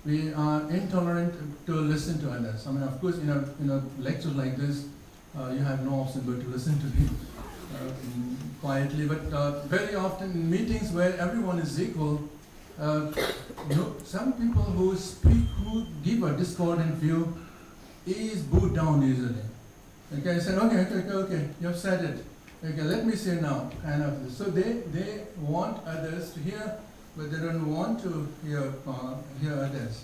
We are intolerant to listen to others. I mean, of course, in a lecture like this, you have no option but to listen to me quietly. But very often in meetings where everyone is equal, some people who speak, who give a discordant view, is booed down usually. Okay, I said, okay, you've said it. Okay, let me say now, kind of. So they want others to hear, but they don't want to hear others.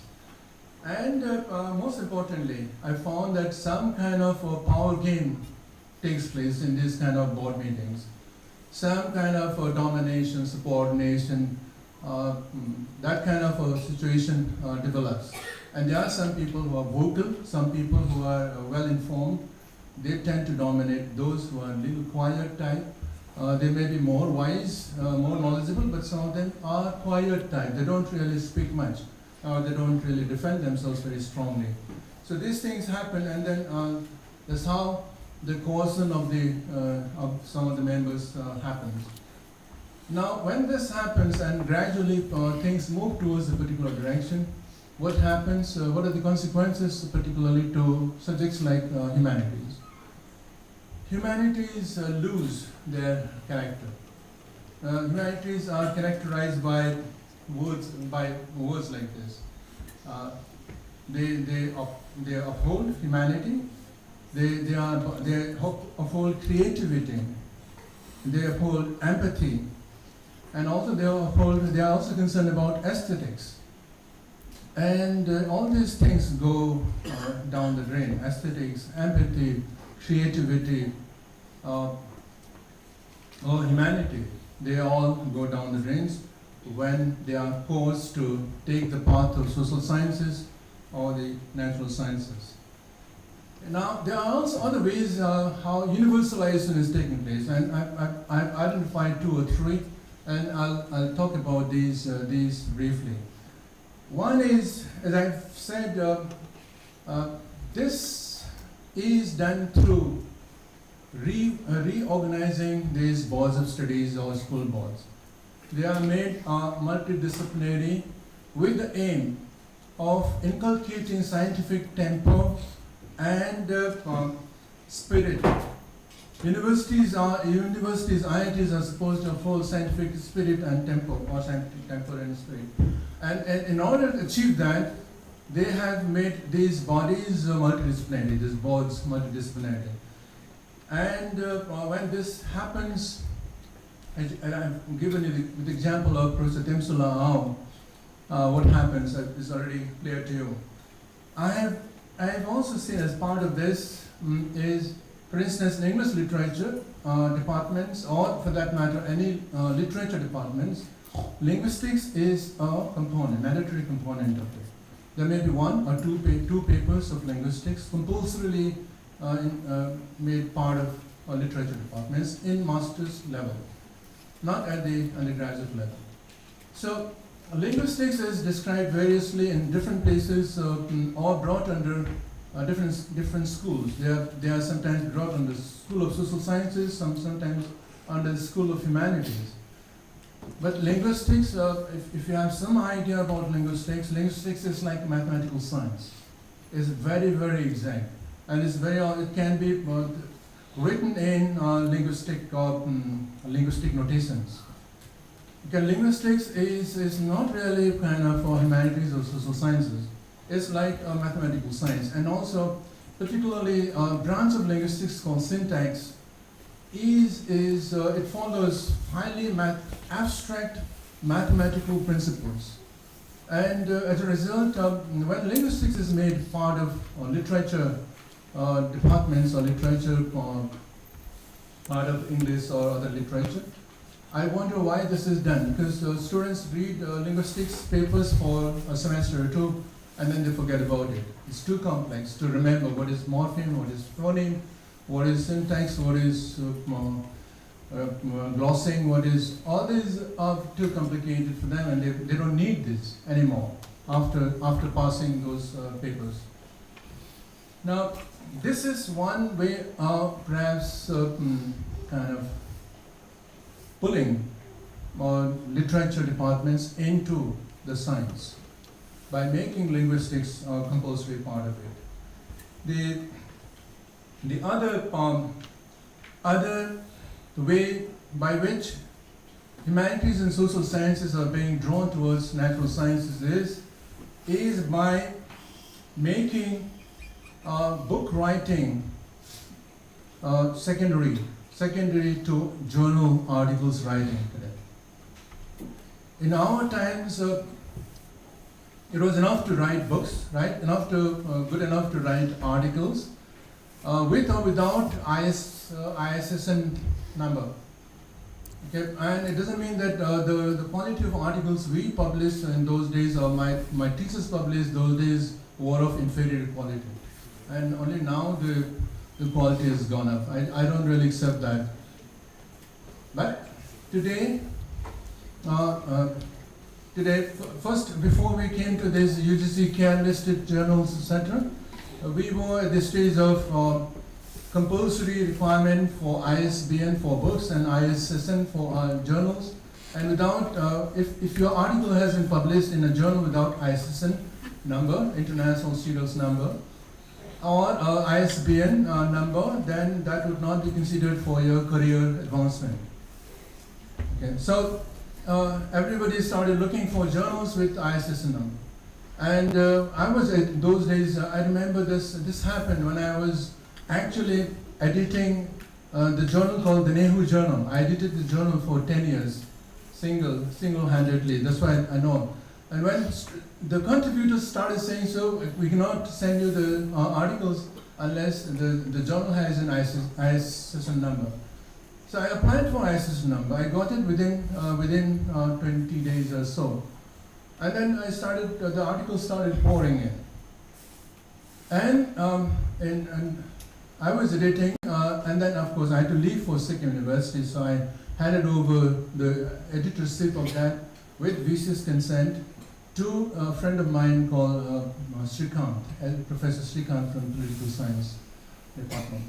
And most importantly, I found that some kind of a power game takes place in these kind of board meetings. Some kind of domination, subordination, that kind of a situation develops. And there are some people who are vocal, some people who are well informed. They tend to dominate those who are a little quiet type. They may be more wise, more knowledgeable, but some of them are quiet type. They don't really speak much. They don't really defend themselves very strongly. So these things happen, and then that's how the coercion of some of the members happens. Now, when this happens and gradually things move towards a particular direction, what happens? What are the consequences, particularly to subjects like humanities? Humanities lose their character. Humanities are characterized by words like this. They uphold humanity. They uphold creativity. They uphold empathy, and also they are also concerned about aesthetics. And all these things go down the drain. Aesthetics, empathy, creativity, or humanity, they all go down the drains when they are forced to take the path of social sciences or the natural sciences. Now, there are also other ways how universalization is taking place, and I've identified 2 or 3, and I'll talk about these briefly. One is, as I've said, this is done through reorganizing these boards of studies or school boards. They are made multidisciplinary with the aim of inculcating scientific tempo and spirit. Universities, IITs are supposed to uphold scientific spirit and tempo, or scientific tempo and spirit. And in order to achieve that, they have made these bodies multidisciplinary, these boards multidisciplinary. And when this happens, and I've given you the example of Professor Temsula Ao, what happens is already clear to you. I have also seen as part of this is, for instance, in English literature departments, or for that matter, any literature departments, linguistics is a component, mandatory component of it. There may be one or two papers of linguistics compulsorily made part of literature departments in master's level, not at the undergraduate level. So linguistics is described variously in different places, or brought under different schools. They are sometimes brought under the School of Social Sciences, sometimes under the School of Humanities. But linguistics, if you have some idea about linguistics, linguistics is like mathematical science. It's very, very exact, and it can be written in linguistic notations. Because linguistics is not really kind of for humanities or social sciences. It's like a mathematical science, and also particularly a branch of linguistics called syntax it follows highly abstract mathematical principles, and as a result, when linguistics is made part of literature departments or literature part of English or other literature, I wonder why this is done, because students read linguistics papers for a semester or two and then they forget about it. It's too complex to remember what is morpheme, what is phoneme, what is syntax, what is glossing, all these are too complicated for them, and they don't need this anymore after passing those papers. Now, this is one way of perhaps kind of pulling literature departments into the science by making linguistics a compulsory part of it. The other way by which humanities and social sciences are being drawn towards natural sciences is by making book writing secondary to journal articles writing today. In our times, it was enough to write books, right? Good enough to write articles, with or without ISSN number. Okay, and it doesn't mean that the quality of articles we published in those days, or my teachers published those days, were of inferior quality, and only now the quality has gone up. I don't really accept that. But today, first, before we came to this UGC CARE listed journals, etc., we were at the stage of compulsory requirement for ISBN for books and ISSN for journals. And without, if your article has been published in a journal without ISSN number, International Serials number, or ISBN number, then that would not be considered for your career advancement. Okay, so everybody started looking for journals with ISSN number. And I was at those days, I remember this happened when I was actually editing the journal called the Nehu Journal. I edited the journal for 10 years, single-handedly, that's why I know. And when the contributors started saying, so we cannot send you the articles unless the journal has an ISSN number. So I applied for ISSN number. I got it within 20 days or so. And then the articles started pouring in. And I was editing, and then of course I had to leave for Sikkim University, so I handed over the editorship of that with VC's consent to a friend of mine called Srikant, Professor Srikant from Political Science Department.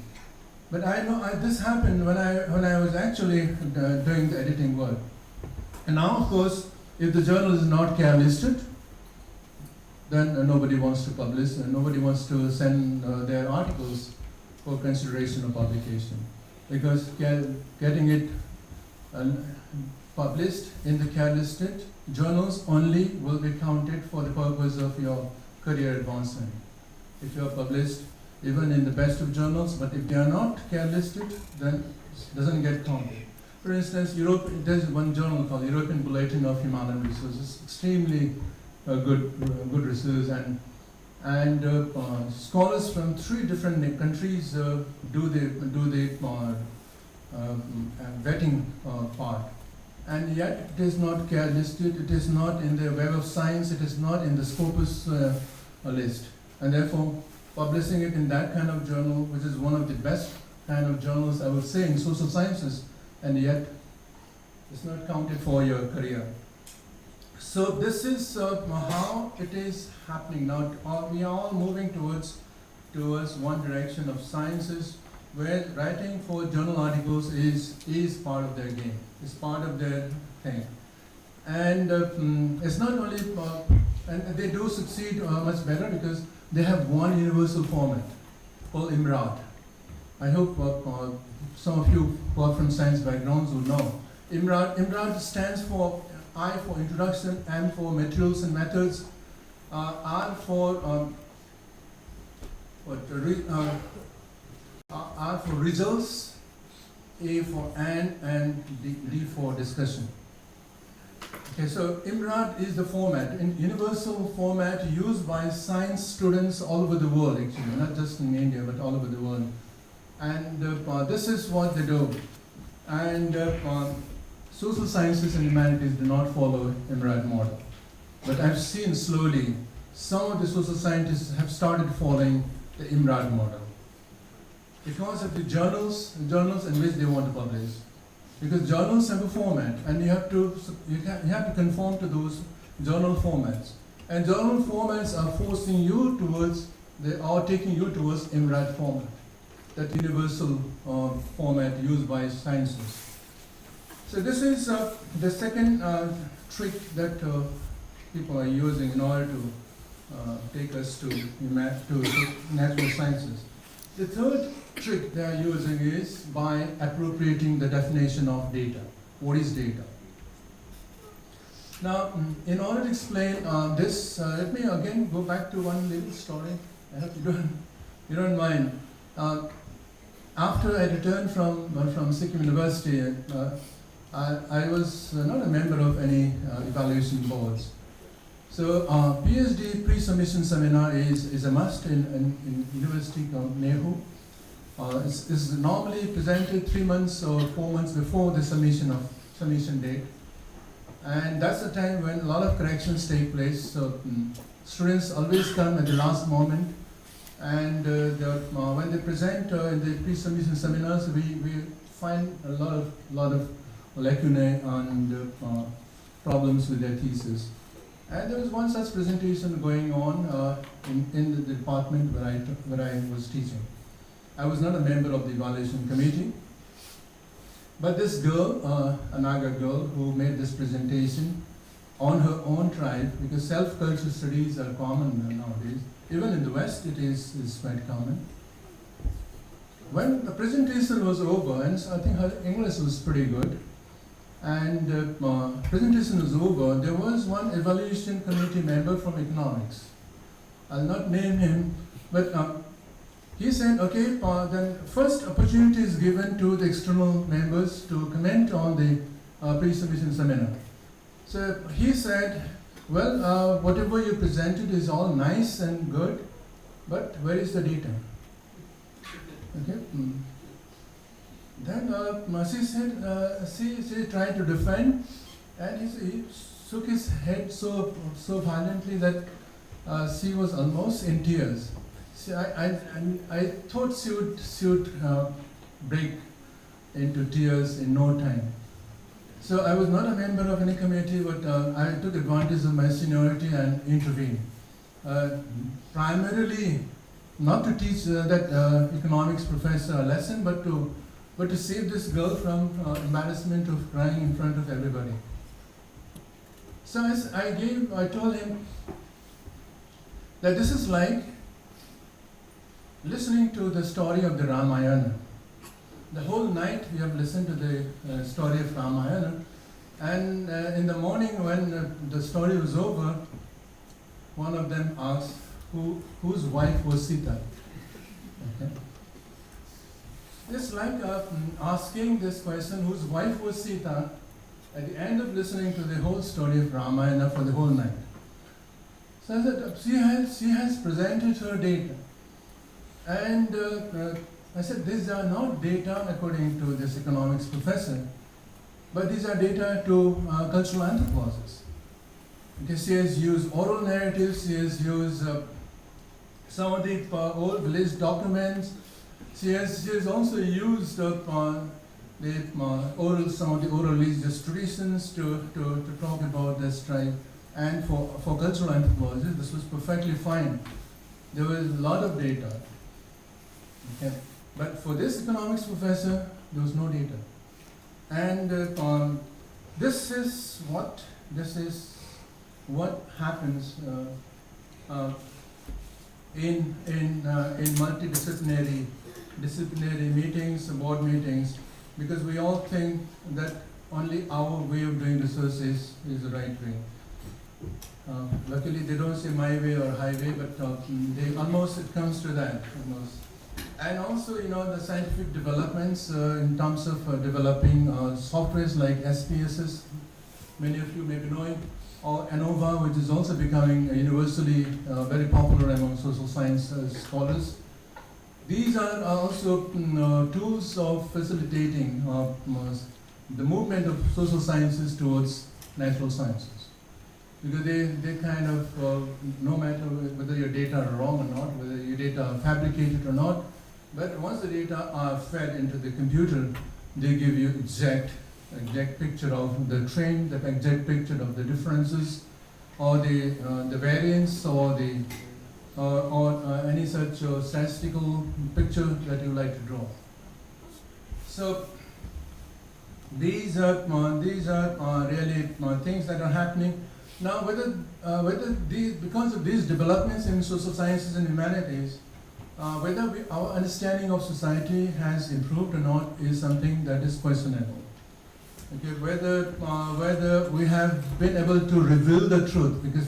But I know this happened when I was actually doing the editing work. And now, of course, if the journal is not CARE listed, then nobody wants to publish, and nobody wants to send their articles for consideration of publication, because getting it published in the CARE listed journals only will be counted for the purpose of your career advancement. If you are published even in the best of journals, but if they are not CARE listed, then it doesn't get counted. For instance, there's one journal called European Bulletin of Human Resources, extremely good research, and scholars from 3 different countries do the vetting part. And yet it is not care listed, it is not in the Web of Science, it is not in the Scopus list. And therefore, publishing it in that kind of journal, which is one of the best kind of journals, I would say, in social sciences, and yet it's not counted for your career. So this is how it is happening now. We are all moving towards one direction of sciences, where writing for journal articles is part of their game. It's part of their thing, and it's not only and they do succeed much better because they have one universal format called IMRAD. I hope some of you who are from science backgrounds will know. IMRAD stands for I for introduction, M for materials and methods, R for R for results, A for and D for discussion. Okay, so IMRAD is the format, in universal format used by science students all over the world, actually, not just in India, but all over the world. And this is what they do. And social sciences and humanities do not follow IMRAD model. But I've seen slowly, some of the social scientists have started following the IMRAD model, because of the journals in which they want to publish. Because journals have a format, and you have to conform to those journal formats. And journal formats are forcing you towards, they are taking you towards IMRAD format, that universal format used by sciences. So this is the second trick that people are using in order to take us to natural sciences. The third trick they are using is by appropriating the definition of data. What is data? Now, in order to explain this, let me again go back to one little story. I hope you don't mind. After I returned from Sikkim University, I was not a member of any evaluation boards. So PhD pre-submission seminar is a must in university called NEHU. It's normally presented 3 months or 4 months before the submission date. And that's the time when a lot of corrections take place. So students always come at the last moment. And when they present in the pre-submission seminars, we find a lot of lacunae and problems with their thesis. And there was one such presentation going on in the department where I was teaching. I was not a member of the evaluation committee, but this girl, a Naga girl, who made this presentation on her own tribe, because self-culture studies are common nowadays. Even in the West, it is quite common. When the presentation was over, and I think her English was pretty good, and presentation was over, there was one evaluation committee member from economics. I'll not name him, but he said, okay, then first opportunity is given to the external members to comment on the pre-submission seminar. So he said, well, whatever you presented is all nice and good, but where is the data? Okay. Then she said, she tried to defend, and he shook his head so violently that she was almost in tears. I thought she would break into tears in no time. So I was not a member of any committee, but I took advantage of my seniority and intervened. Primarily, not to teach that economics professor a lesson, but to save this girl from embarrassment of crying in front of everybody. So I told him that this is like listening to the story of the Ramayana. The whole night we have listened to the story of Ramayana, and in the morning when the story was over, one of them asked whose wife was Sita. Okay. It's like asking this person whose wife was Sita at the end of listening to the whole story of Ramayana for the whole night. So I said, she has presented her data. And I said, these are not data according to this economics professor, but these are data to cultural anthropologists. Because she has used oral narratives, she has used some of the old village documents, she has also used some of the oral religious traditions to talk about this tribe. And for cultural anthropologists, this was perfectly fine. There was a lot of data. Okay. But for this economics professor, there was no data. And this is what happens in multidisciplinary meetings, board meetings, because we all think that only our way of doing research is the right way. Luckily, they don't say my way or highway, but it comes to that almost. And also, the scientific developments in terms of developing softwares like SPSS, many of you may be knowing, or ANOVA, which is also becoming universally very popular among social science scholars. These are also tools of facilitating the movement of social sciences towards natural sciences. Because they kind of, no matter whether your data are wrong or not, whether your data are fabricated or not, but once the data are fed into the computer, they give you exact picture of the trend, the exact picture of the differences, or the variance, or any such statistical picture that you like to draw. So these are really things that are happening. Now, whether because of these developments in social sciences and humanities, whether our understanding of society has improved or not is something that is questionable. Okay, whether we have been able to reveal the truth, because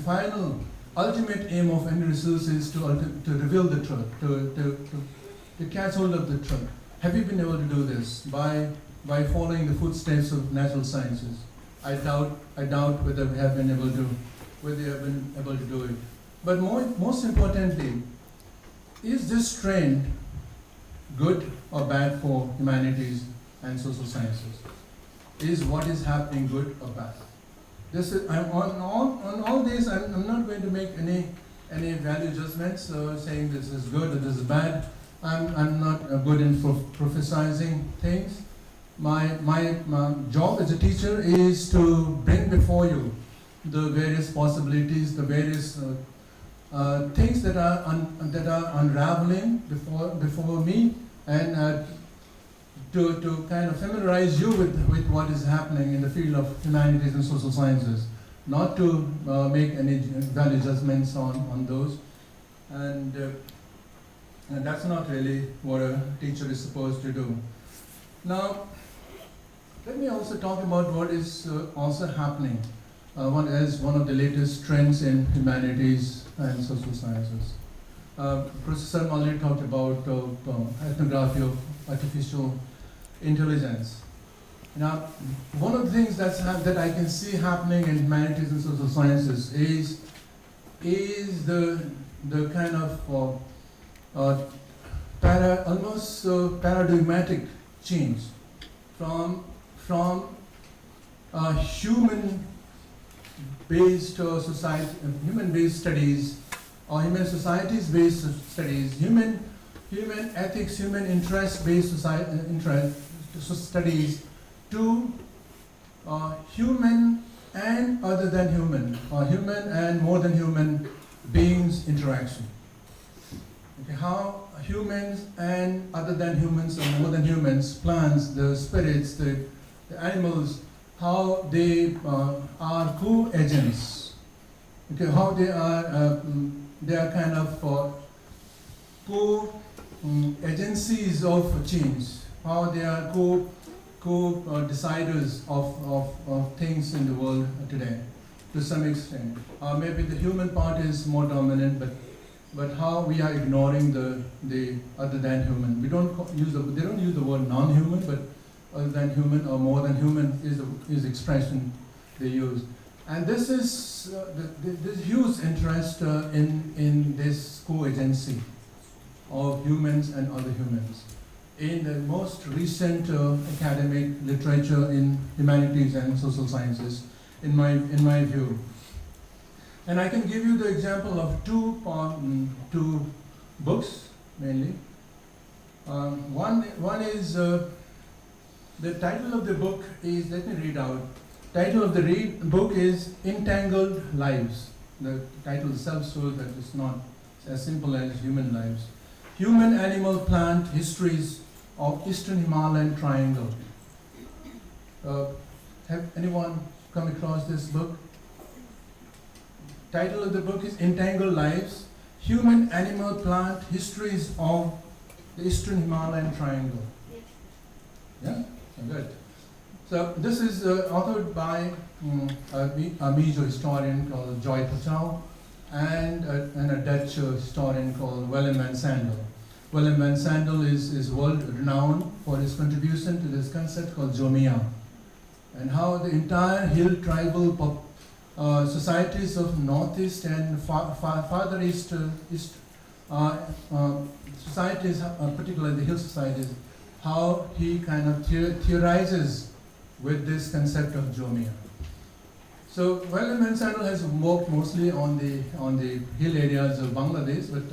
ultimate aim of any research is to reveal the truth, to catch hold of the truth. Have you been able to do this by following the footsteps of natural sciences? I doubt whether we have been able to do it. But most importantly, is this trend good or bad for humanities and social sciences? Is what is happening good or bad? On all this, I'm not going to make any value judgments saying this is good or this is bad. I'm not good in prophesizing things. My job as a teacher is to bring before you the various possibilities, the various things that are unraveling before me, and to kind of familiarize you with what is happening in the field of humanities and social sciences, not to make any value judgments on those, and that's not really what a teacher is supposed to do. Now, let me also talk about what is also happening. One of the latest trends in humanities and social sciences. Professor already talked about ethnography of artificial intelligence. Now, one of the things that I can see happening in humanities and social sciences is the kind of almost paradigmatic change from human-based human-based studies, or human societies-based studies, human ethics, human interest-based studies, to human and other than human, or human and more than human beings interaction. Okay, how humans and other than humans or more than humans, plants, the spirits, the animals, how they are co-agents. Okay, how they are kind of co-agencies of change. How they are co-deciders of things in the world today, to some extent. Maybe the human part is more dominant, but but how we are ignoring the other than human. We don't they don't use the word non-human, but other than human or more than human is the expression they use. And this is this huge interest in this co-agency of humans and other humans in the most recent academic literature in humanities and social sciences, in my view. And I can give you the example of two books mainly. One is the title of the book is, let me read out. Title of the book is Entangled Lives. The title itself shows that it's not as simple as human lives. Human, Animal, Plant Histories of Eastern Himalayan Triangle. Have anyone come across this book? Title of the book is Entangled Lives, Human, Animal, Plant Histories of the Eastern Himalayan Triangle. Yeah? Good. So this is authored by a major historian called Joy Patel and a Dutch historian called Willem van Sandel. Willem van Sandel is world renowned for his contribution to this concept called Jomia, and how the entire hill tribal societies of Northeast and farther east societies, particularly the hill societies, how he kind of theorizes with this concept of Jomia. So Willem van Sandel has worked mostly on the hill areas of Bangladesh, but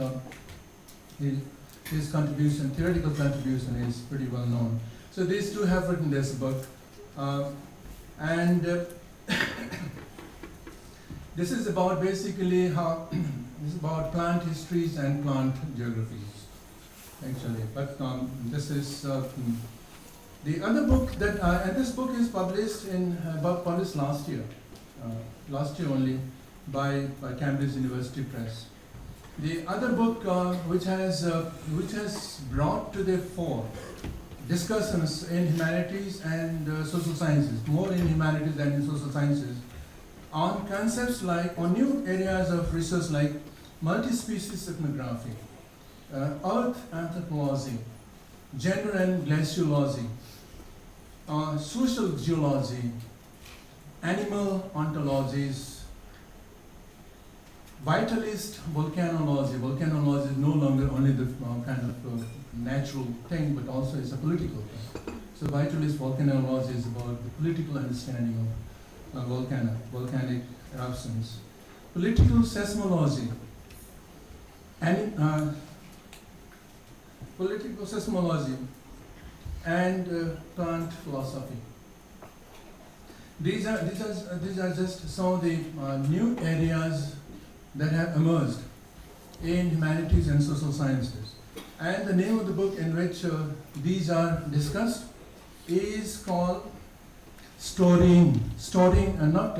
his contribution, theoretical contribution, is pretty well known. So these two have written this book, and this is about basically how this is about plant histories and plant geographies, actually. But this is the other book that, and this book is published published last year only by Cambridge University Press. The other book which has brought to the fore discussions in humanities and social sciences, more in humanities than in social sciences, on concepts like, on new areas of research like multi-species ethnography, earth anthropology, gender and glaciology, social geology, animal ontologies, vitalist volcanology. Volcanology is no longer only the kind of natural thing, but also it's a political thing. So vitalist volcanology is about the political understanding of volcanic eruptions. Political seismology, and political seismology and plant philosophy. These are just some of the new areas that have emerged in humanities and social sciences. And the name of the book in which these are discussed is called Storying, not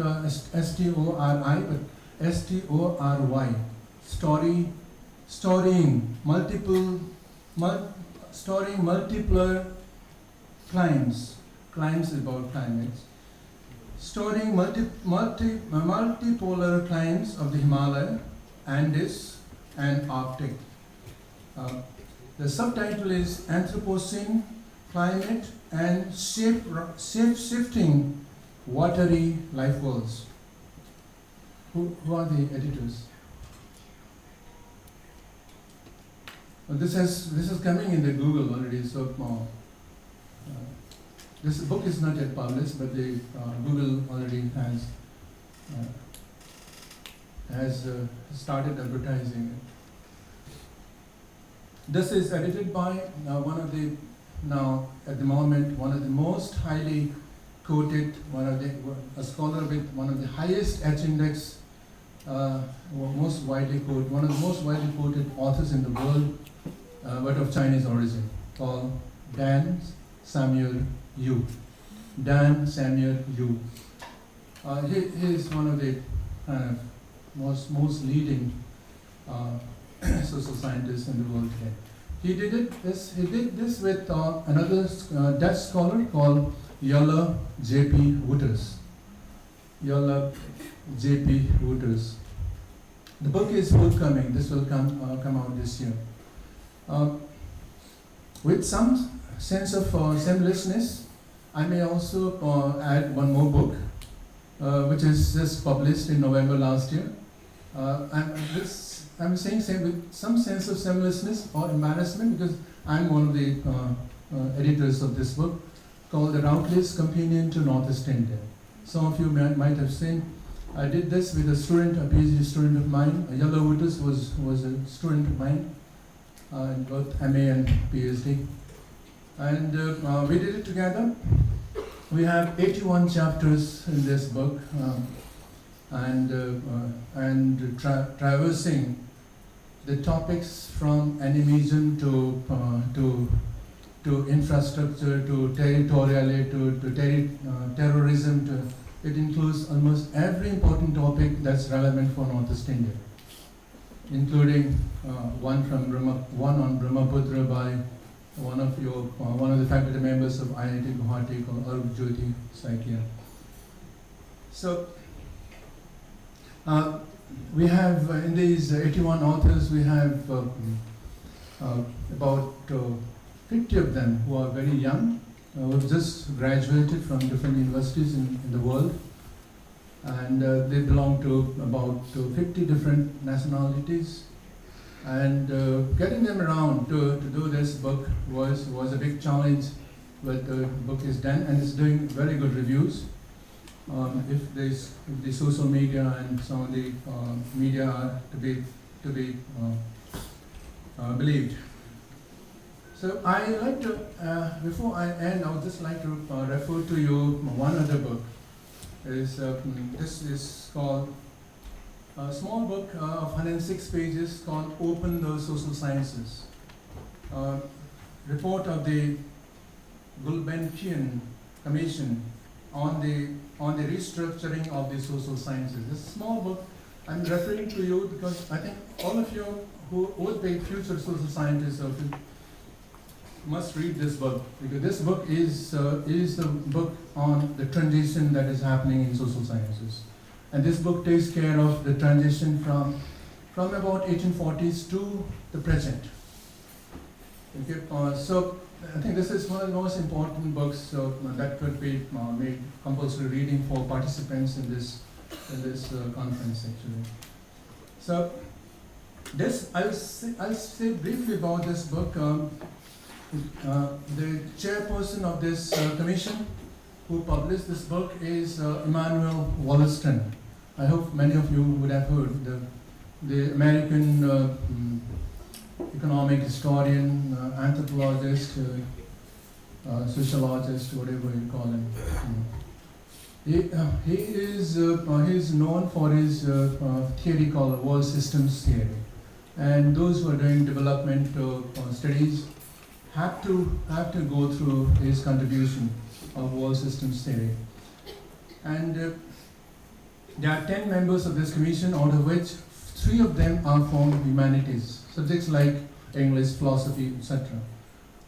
S-T-O-R-I, but S-T-O-R-Y. Storying, storing multiple climes. Climes is about climates. Storing multipolar climes of the Himalaya, Andes, and Arctic. The subtitle is Anthropocene, Climate, and Shape-Shifting Watery Life Worlds. Who are the editors? Well, this is coming in the Google already, so this book is not yet published, but the Google already has started advertising it. This is edited by one of the most highly quoted, a scholar with one of the highest H-index, most widely quoted, one of the most widely quoted authors in the world, but of Chinese origin, called Dan Samuel Yu. Dan Samuel Yu. He is one of the most leading social scientists in the world today. He did this with another Dutch scholar called Jolle J.P. Wouters. Jolle J.P. Wouters. The book is forthcoming. This will come out this year. With some sense of seamlessness, I may also add one more book, which is just published in November last year. I'm saying with some sense of seamlessness or embarrassment, because I'm one of the editors of this book, called The Routledge Companion to Northeast India. Some of you might have seen. I did this with a student, a PhD student of mine. Yellow Wootus was a student of mine in both MA and PhD. And we did it together. We have 81 chapters in this book, traversing the topics from animism to infrastructure, to territoriality, to terrorism. It includes almost every important topic that's relevant for Northeast India, including one on Brahmaputra by one of the faculty members of IIT Guwahati called Archaeology Psychia. So we have in these 81 authors, we have about 50 of them who are very young, who have just graduated from different universities in the world, and they belong to about 50 different nationalities. And getting them around to do this book was a big challenge, but the book is done and it's doing very good reviews. If the social media and some of the media are to be believed. So I like to, before I end, I would just like to refer to you one other book. This is called a small book of 106 pages called Open the Social Sciences. Report of the Gulbenkian Commission on the restructuring of the social sciences. This small book I'm referring to you because I think all of you who would be future social scientists must read this book, because this book is the book on the transition that is happening in social sciences. And this book takes care of the transition from about 1840s to the present. Okay, so I think this is one of the most important books that could be made compulsory reading for participants in this conference actually. So this I'll say briefly about this book. The chairperson of this commission who published this book is Immanuel Wallerstein. I hope many of you would have heard the American economic historian, anthropologist, sociologist, whatever you call him. He is known for his theory called world systems theory, and those who are doing development studies have to go through his contribution of world systems theory. And there are 10 members of this commission, out of which 3 of them are from humanities, subjects like English, philosophy, etc.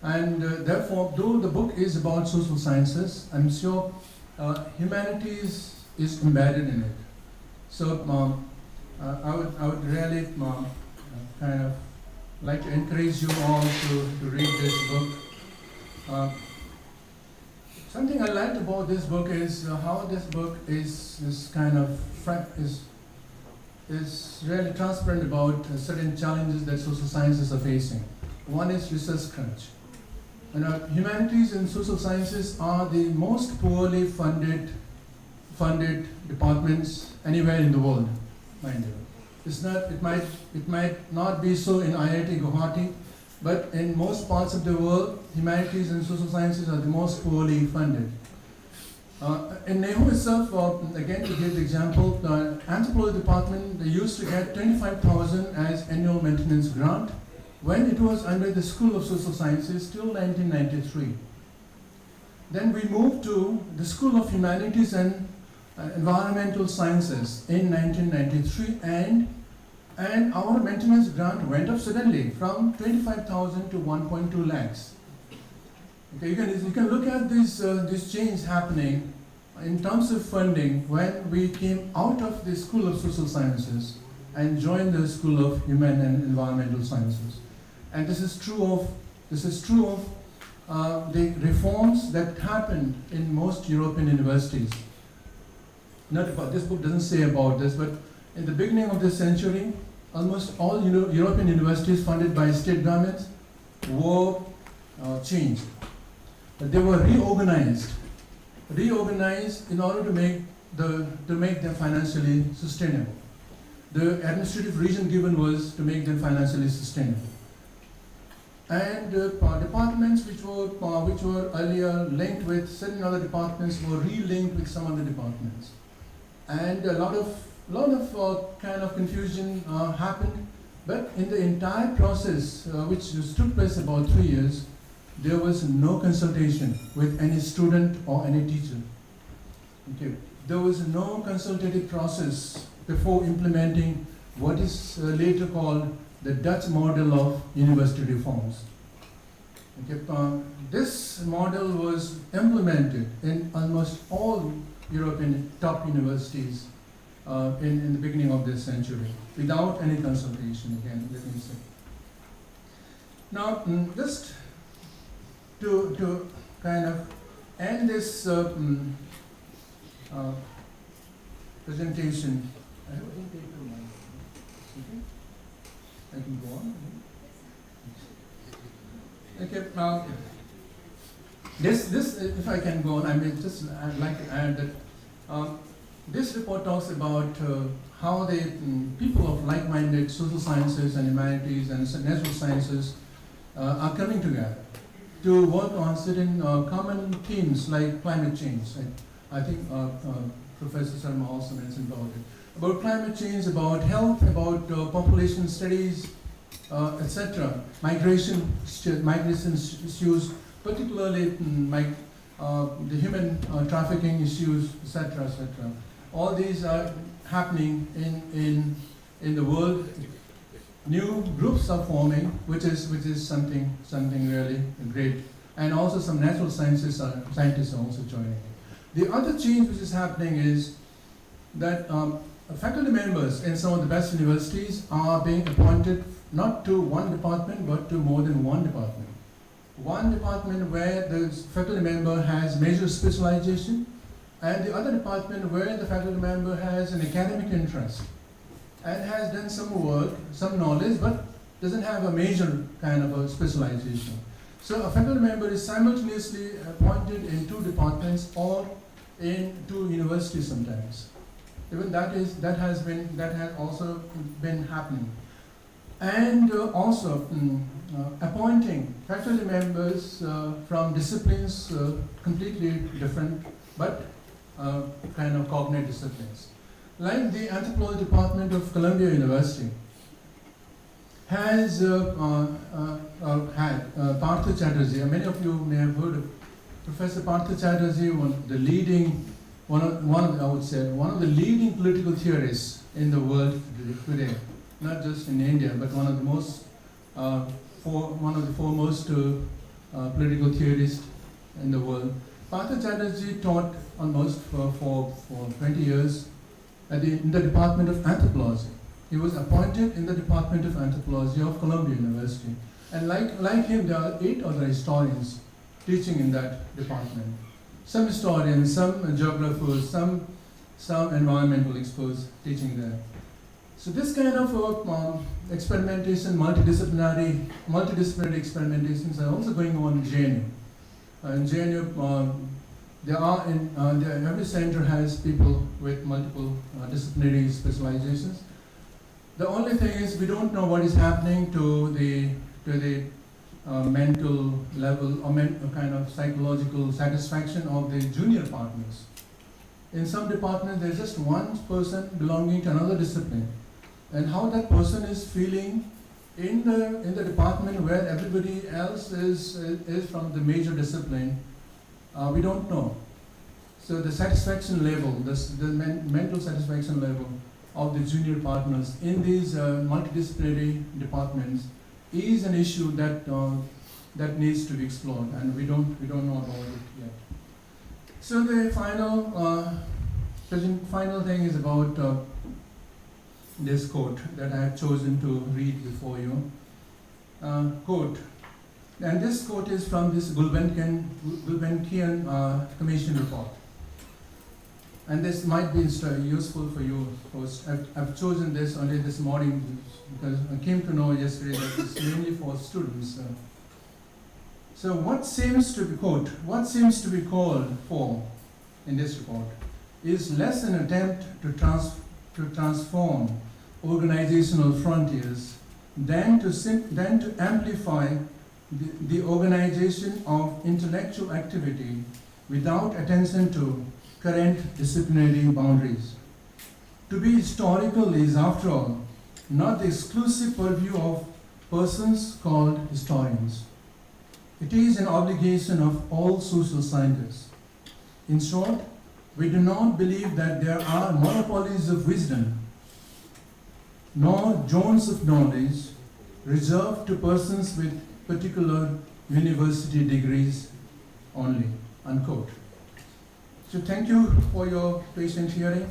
And therefore, though the book is about social sciences, I'm sure humanities is embedded in it. So I would really kind of like to encourage you all to read this book. Something I liked about this book is how this book is kind of is really transparent about certain challenges that social sciences are facing. One is research crunch. Humanities and social sciences are the most poorly funded departments anywhere in the world, mind you. It might not be so in IIT Guwahati, but in most parts of the world, humanities and social sciences are the most poorly funded. In NEHU itself, again to give the example, the anthropology department, they used to get 25,000 as annual maintenance grant when it was under the School of Social Sciences till 1993. Then we moved to the School of Humanities and Environmental Sciences in 1993, and our maintenance grant went up suddenly from 25,000 to 1.2 lakhs. Okay, you can look at this change happening in terms of funding when we came out of the School of Social Sciences and joined the School of Human and Environmental Sciences. And this is true of the reforms that happened in most European universities. Not about this book doesn't say about this, but in the beginning of this century, almost all European universities funded by state governments were changed. But they were reorganized in order to make them financially sustainable. The administrative region given was to make them financially sustainable. And departments which were earlier linked with certain other departments were re-linked with some other departments. And a lot of kind of confusion happened, but in the entire process, which took place about 3 years, there was no consultation with any student or any teacher. Okay. There was no consultative process before implementing what is later called the Dutch model of university reforms. Okay. This model was implemented in almost all European top universities in the beginning of this century, without any consultation, again, let me say. Now, just to kind of end this presentation, I have a paper now. I can go on. Okay, now, this, if I can go on, I'd like to add that this report talks about how the people of like-minded social sciences and humanities and natural sciences are coming together to work on certain common themes like climate change. I think Professor Sharma also mentioned about climate change, about health, about population studies, etc. Migration issues, particularly the human trafficking issues, etc., etc. All these are happening in the world. New groups are forming, which is something really great, and also some natural scientists are also joining. The other change which is happening is that faculty members in some of the best universities are being appointed not to one department but to more than one department. One department where the faculty member has major specialization, and the other department where the faculty member has an academic interest and has done some work, some knowledge, but doesn't have a major kind of a specialization. So a faculty member is simultaneously appointed in two departments or in two universities sometimes. Even that has also been happening. And also appointing faculty members from disciplines completely different, but kind of cognate disciplines. Like the anthropology department of Columbia University has had Partha Chatterjee. Many of you may have heard of Professor Partha Chatterjee, one of the leading political theorists in the world today. Not just in India, but one of the foremost political theorists in the world. Partha Chatterjee taught almost for 20 years in the Department of Anthropology. He was appointed in the Department of Anthropology of Columbia University. And like him, there are 8 other historians teaching in that department. Some historians, some geographers, some environmental experts teaching there. So this kind of experimentation, multidisciplinary experimentations are also going on in JNU. In JNU, every center has people with multiple disciplinary specializations. The only thing is we don't know what is happening to the mental level or kind of psychological satisfaction of the junior partners. In some departments, there's just one person belonging to another discipline, and how that person is feeling in the department where everybody else is from the major discipline, we don't know. So the satisfaction level, the mental satisfaction level of the junior partners in these multidisciplinary departments is an issue that needs to be explored, and we don't know about it yet. So the final thing is about this quote that I have chosen to read before you. Quote, and this quote is from this Gulbenkian Commission report. And this might be useful for you. I've chosen this only this morning because I came to know yesterday that it's mainly for students. So what seems to be called for in this report is less an attempt to transform organizational frontiers than to amplify the organization of intellectual activity without attention to current disciplinary boundaries. To be historical is, after all, not the exclusive purview of persons called historians. It is an obligation of all social scientists. In short, we do not believe that there are monopolies of wisdom, nor zones of knowledge reserved to persons with particular university degrees only, unquote. So thank you for your patient hearing.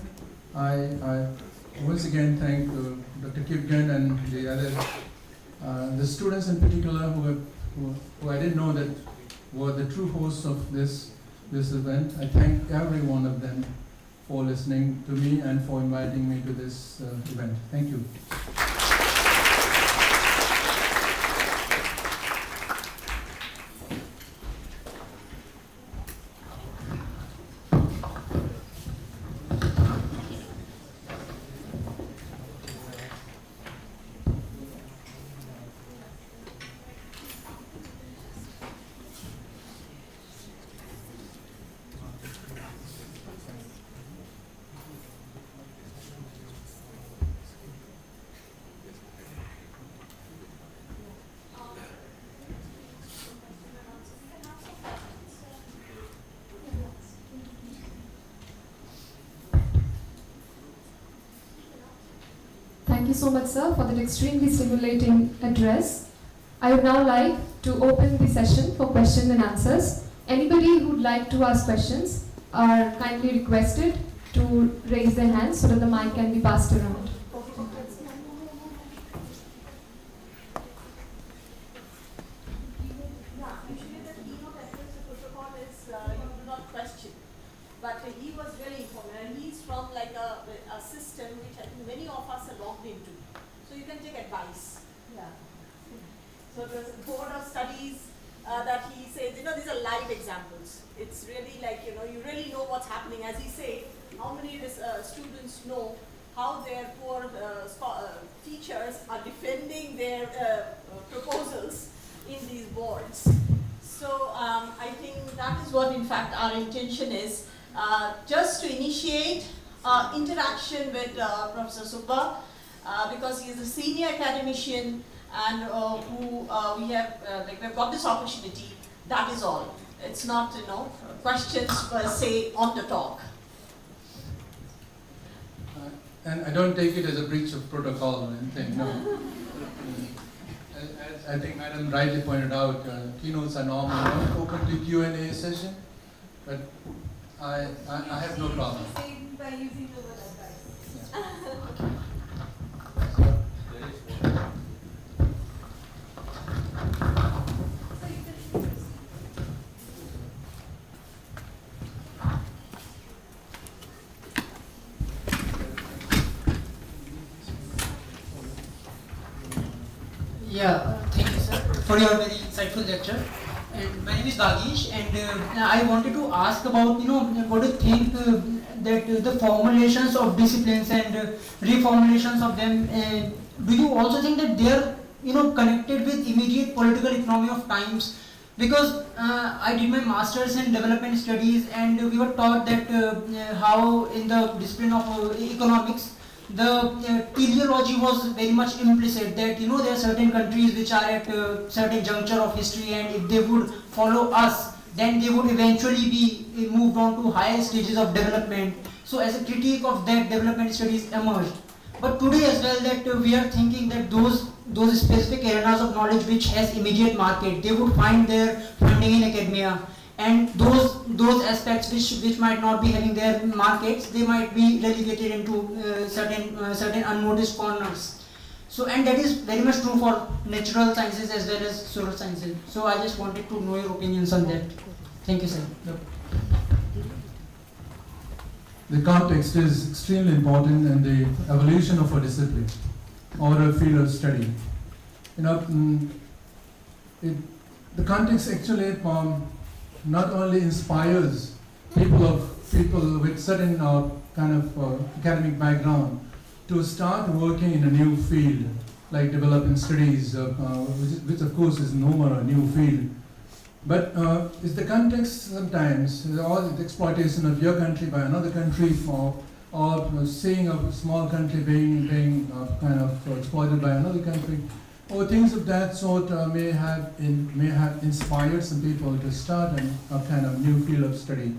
I once again thank Dr. Kipgen and the other, the students in particular who I didn't know that were the true hosts of this event. I thank every one of them for listening to me and for inviting me to this event. Thank you. Thank you so much, sir, for that extremely stimulating address. I would now like to open the session for question and answers. Anybody who would like to ask questions are kindly requested to raise their hands so that the mic can be passed around. Usually the keynote address protocol is you do not question, but he was very informative, and he's from like a system which I think many of us are logged into. So you can take advice. Yeah. So there's a board of studies that he says, these are live examples. It's really like, you really know what's happening. As he said, how many students know how their poor teachers are defending their proposals in these boards. So I think that is what in fact our intention is, just to initiate interaction with Professor Subba, because he is a senior academician and who we've got this opportunity. That is all. It's not questions per se on the talk. And I don't take it as a breach of protocol or anything, no. As I think Madam rightly pointed out, keynotes are normally open to Q&A session, but I have no problem. By using the word advice. Yeah. Yeah, thank you, sir, for your very insightful lecture. And my name is Dagish, and I wanted to ask about, what do you think that the formulations of disciplines and reformulations of them, do you also think that they are, connected with immediate political economy of times? Because I did my master's in development studies, and we were taught that how in the discipline of economics, the teleology was very much implicit, that there are certain countries which are at a certain juncture of history, and if they would follow us, then they would eventually be moved on to higher stages of development. So as a critique of that, development studies emerged. But today as well, that we are thinking that those specific areas of knowledge which has immediate market, they would find their funding in academia. and those aspects which might not be having their markets, they might be relegated into certain unnoticed corners. So, and that is very much true for natural sciences as well as social sciences. So I just wanted to know your opinions on that. Thank you, sir. The context is extremely important in the evolution of a discipline or a field of study. You know, the context actually not only inspires people with certain kind of academic background to start working in a new field, like development studies, which of course is no more a new field. But it's the context sometimes, or the exploitation of your country by another country, or seeing a small country being kind of exploited by another country, or things of that sort may have inspired some people to start a kind of new field of study.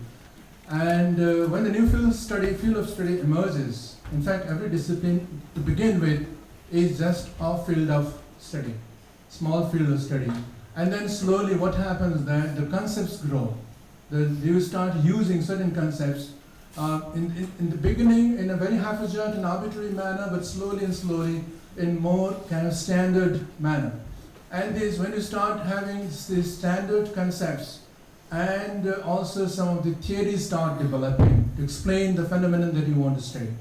And when the new field of study emerges, in fact, every discipline to begin with is just a field of study, small field of study. And then slowly what happens is that the concepts grow. You start using certain concepts in the beginning in a very haphazard and arbitrary manner, but slowly and slowly in more kind of standard manner. And when you start having these standard concepts, and also some of the theories start developing to explain the phenomenon that you want to study.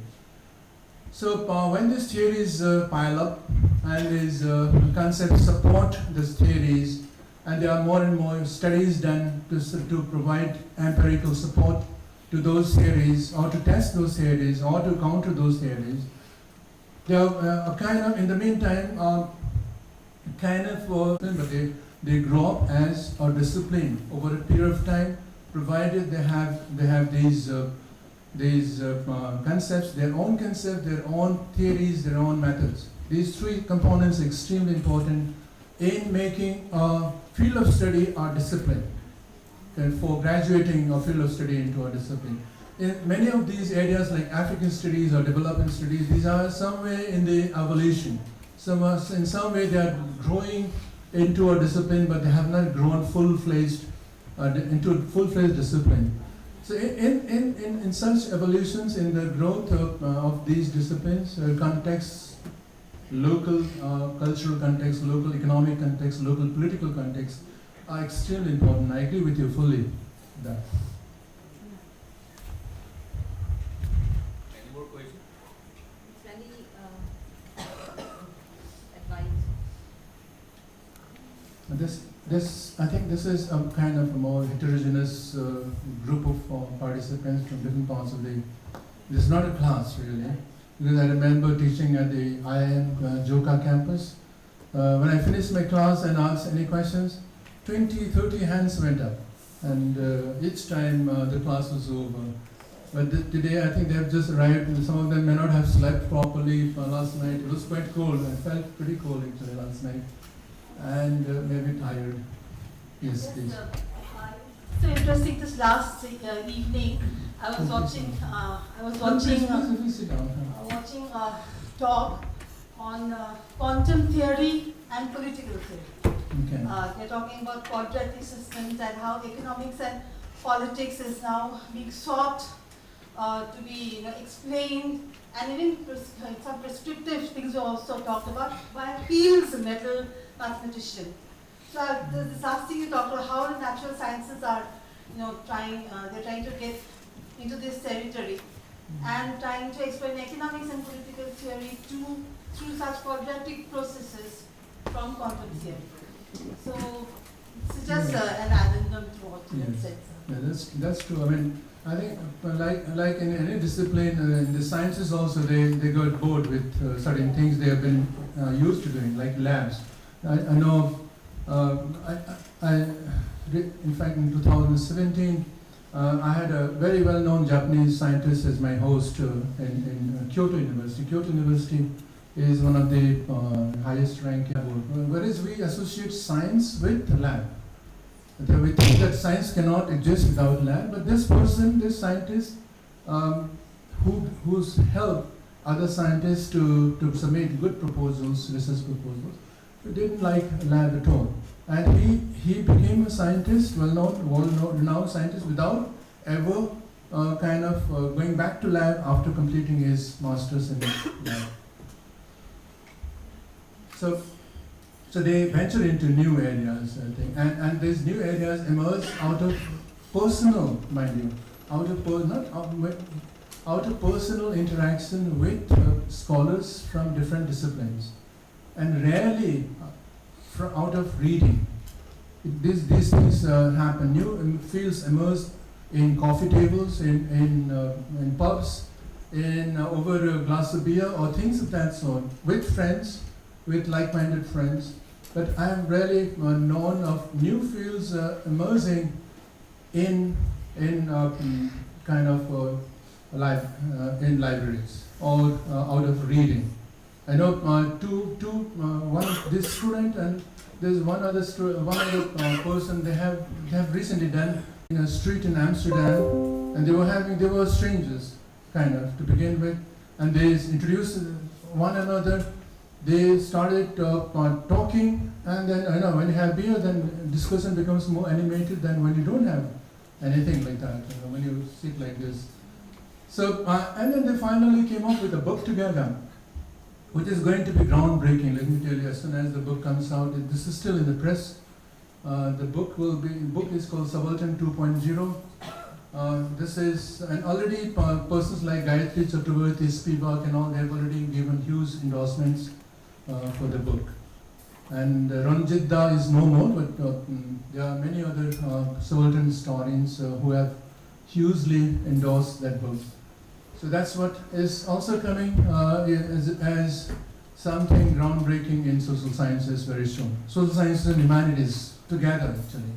So when these theories pile up and these concepts support these theories, and there are more and more studies done to provide empirical support to those theories, or to test those theories, or to counter those theories, they are kind of, in the meantime, but they grow up as a discipline over a period of time, provided they have these concepts, their own theories, their own methods. These three components are extremely important in making a field of study a discipline, and for graduating a field of study into a discipline. In many of these areas like African studies or development studies, these are somewhere in the evolution. In some way they are growing into a discipline, but they have not grown full-fledged into a full-fledged discipline. So in such evolutions, in the growth of these disciplines, contexts, local cultural context, local economic context, local political context are extremely important. I agree with you fully with that. Any more questions? Any advice? I think this is a kind of a more heterogeneous group of participants from different parts of the. This is not a class really, because I remember teaching at the IIM Joka campus. When I finished my class and asked any questions, 20-30 hands went up, and each time the class was over. But today I think they have just arrived, and some of them may not have slept properly last night. It was quite cold. I felt pretty cold actually last night, and maybe tired. Yes, please. So interesting. This last evening, I was watching a talk on quantum theory and political theory. Okay. They're talking about quadratic systems and how economics and politics is now being sought to be explained, and even some prescriptive things were also talked about by a Peale's metal mathematician. So this last thing you talked about how the natural sciences are, they're trying to get into this territory and trying to explain economics and political theory through such quadratic processes from quantum theory. So it's just an addendum to what you had said. Yeah, that's true. I mean, I think like in any discipline, in the sciences also, they got bored with certain things they have been used to doing, like labs. I know. In fact, in 2017, I had a very well-known Japanese scientist as my host in Kyoto University. Kyoto University is one of the highest ranking board. Whereas we associate science with lab. We think that science cannot exist without lab, but this scientist, who's helped other scientists to submit good proposals, research proposals, didn't like lab at all. and he became a scientist, renowned scientist, without ever going back to lab after completing his master's in lab. So they venture into new areas, I think, and these new areas emerge out of personal, mind you, out of personal interaction with scholars from different disciplines, and rarely out of reading. These things happen. New fields emerge in coffee tables, in pubs, over a glass of beer, or things of that sort, with friends, with like-minded friends. But I am rarely known of new fields emerging in libraries or out of reading. I know this student and there's one other person. They have recently done in a street in Amsterdam, and they were strangers to begin with, and they introduced one another. They started talking, and then when you have beer, then discussion becomes more animated than when you don't have anything like that. When you sit like this. So and then they finally came up with a book together, which is going to be groundbreaking. Let me tell you, as soon as the book comes out, this is still in the press. The book is called Subaltern 2.0. This is, and already persons like Gayatri Chakraborty, Spivak and all, they have already given huge endorsements for the book. And Ranjit Da is no more, but there are many other subaltern historians who have hugely endorsed that book. So that's what is also coming as something groundbreaking in social sciences very soon. Social sciences and humanities together, actually.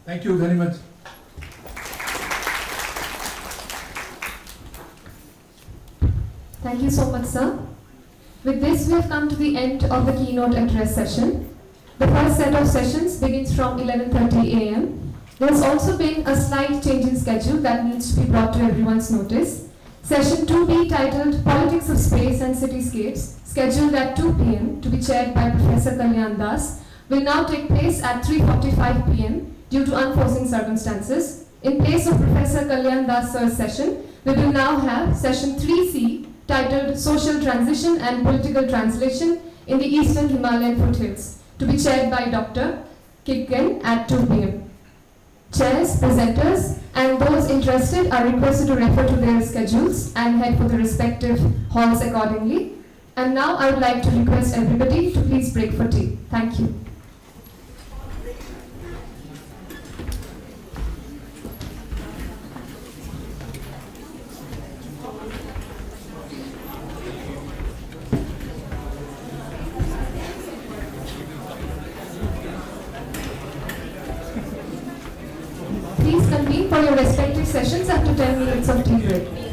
Thank you very much. Thank you so much, sir. With this, we have come to the end of the keynote address session. The first set of sessions begins from 11:30 a.m. There has also been a slight change in schedule that needs to be brought to everyone's notice. Session 2B, titled Politics of Space and Cityscapes, scheduled at 2 p.m. to be chaired by Professor Kalyan Das, will now take place at 3:45 p.m. due to unforeseen circumstances. In place of Professor Kalyan Das sir's session, we will now have session 3C, titled Social Transition and Political Translation in the Eastern Himalayan Foothills, to be chaired by Dr. Kipken at 2 p.m. Chairs, presenters, and those interested are requested to refer to their schedules and head for the respective halls accordingly. And now I would like to request everybody to please break for tea. Thank you. Please convene for your respective sessions after 10 minutes of tea break.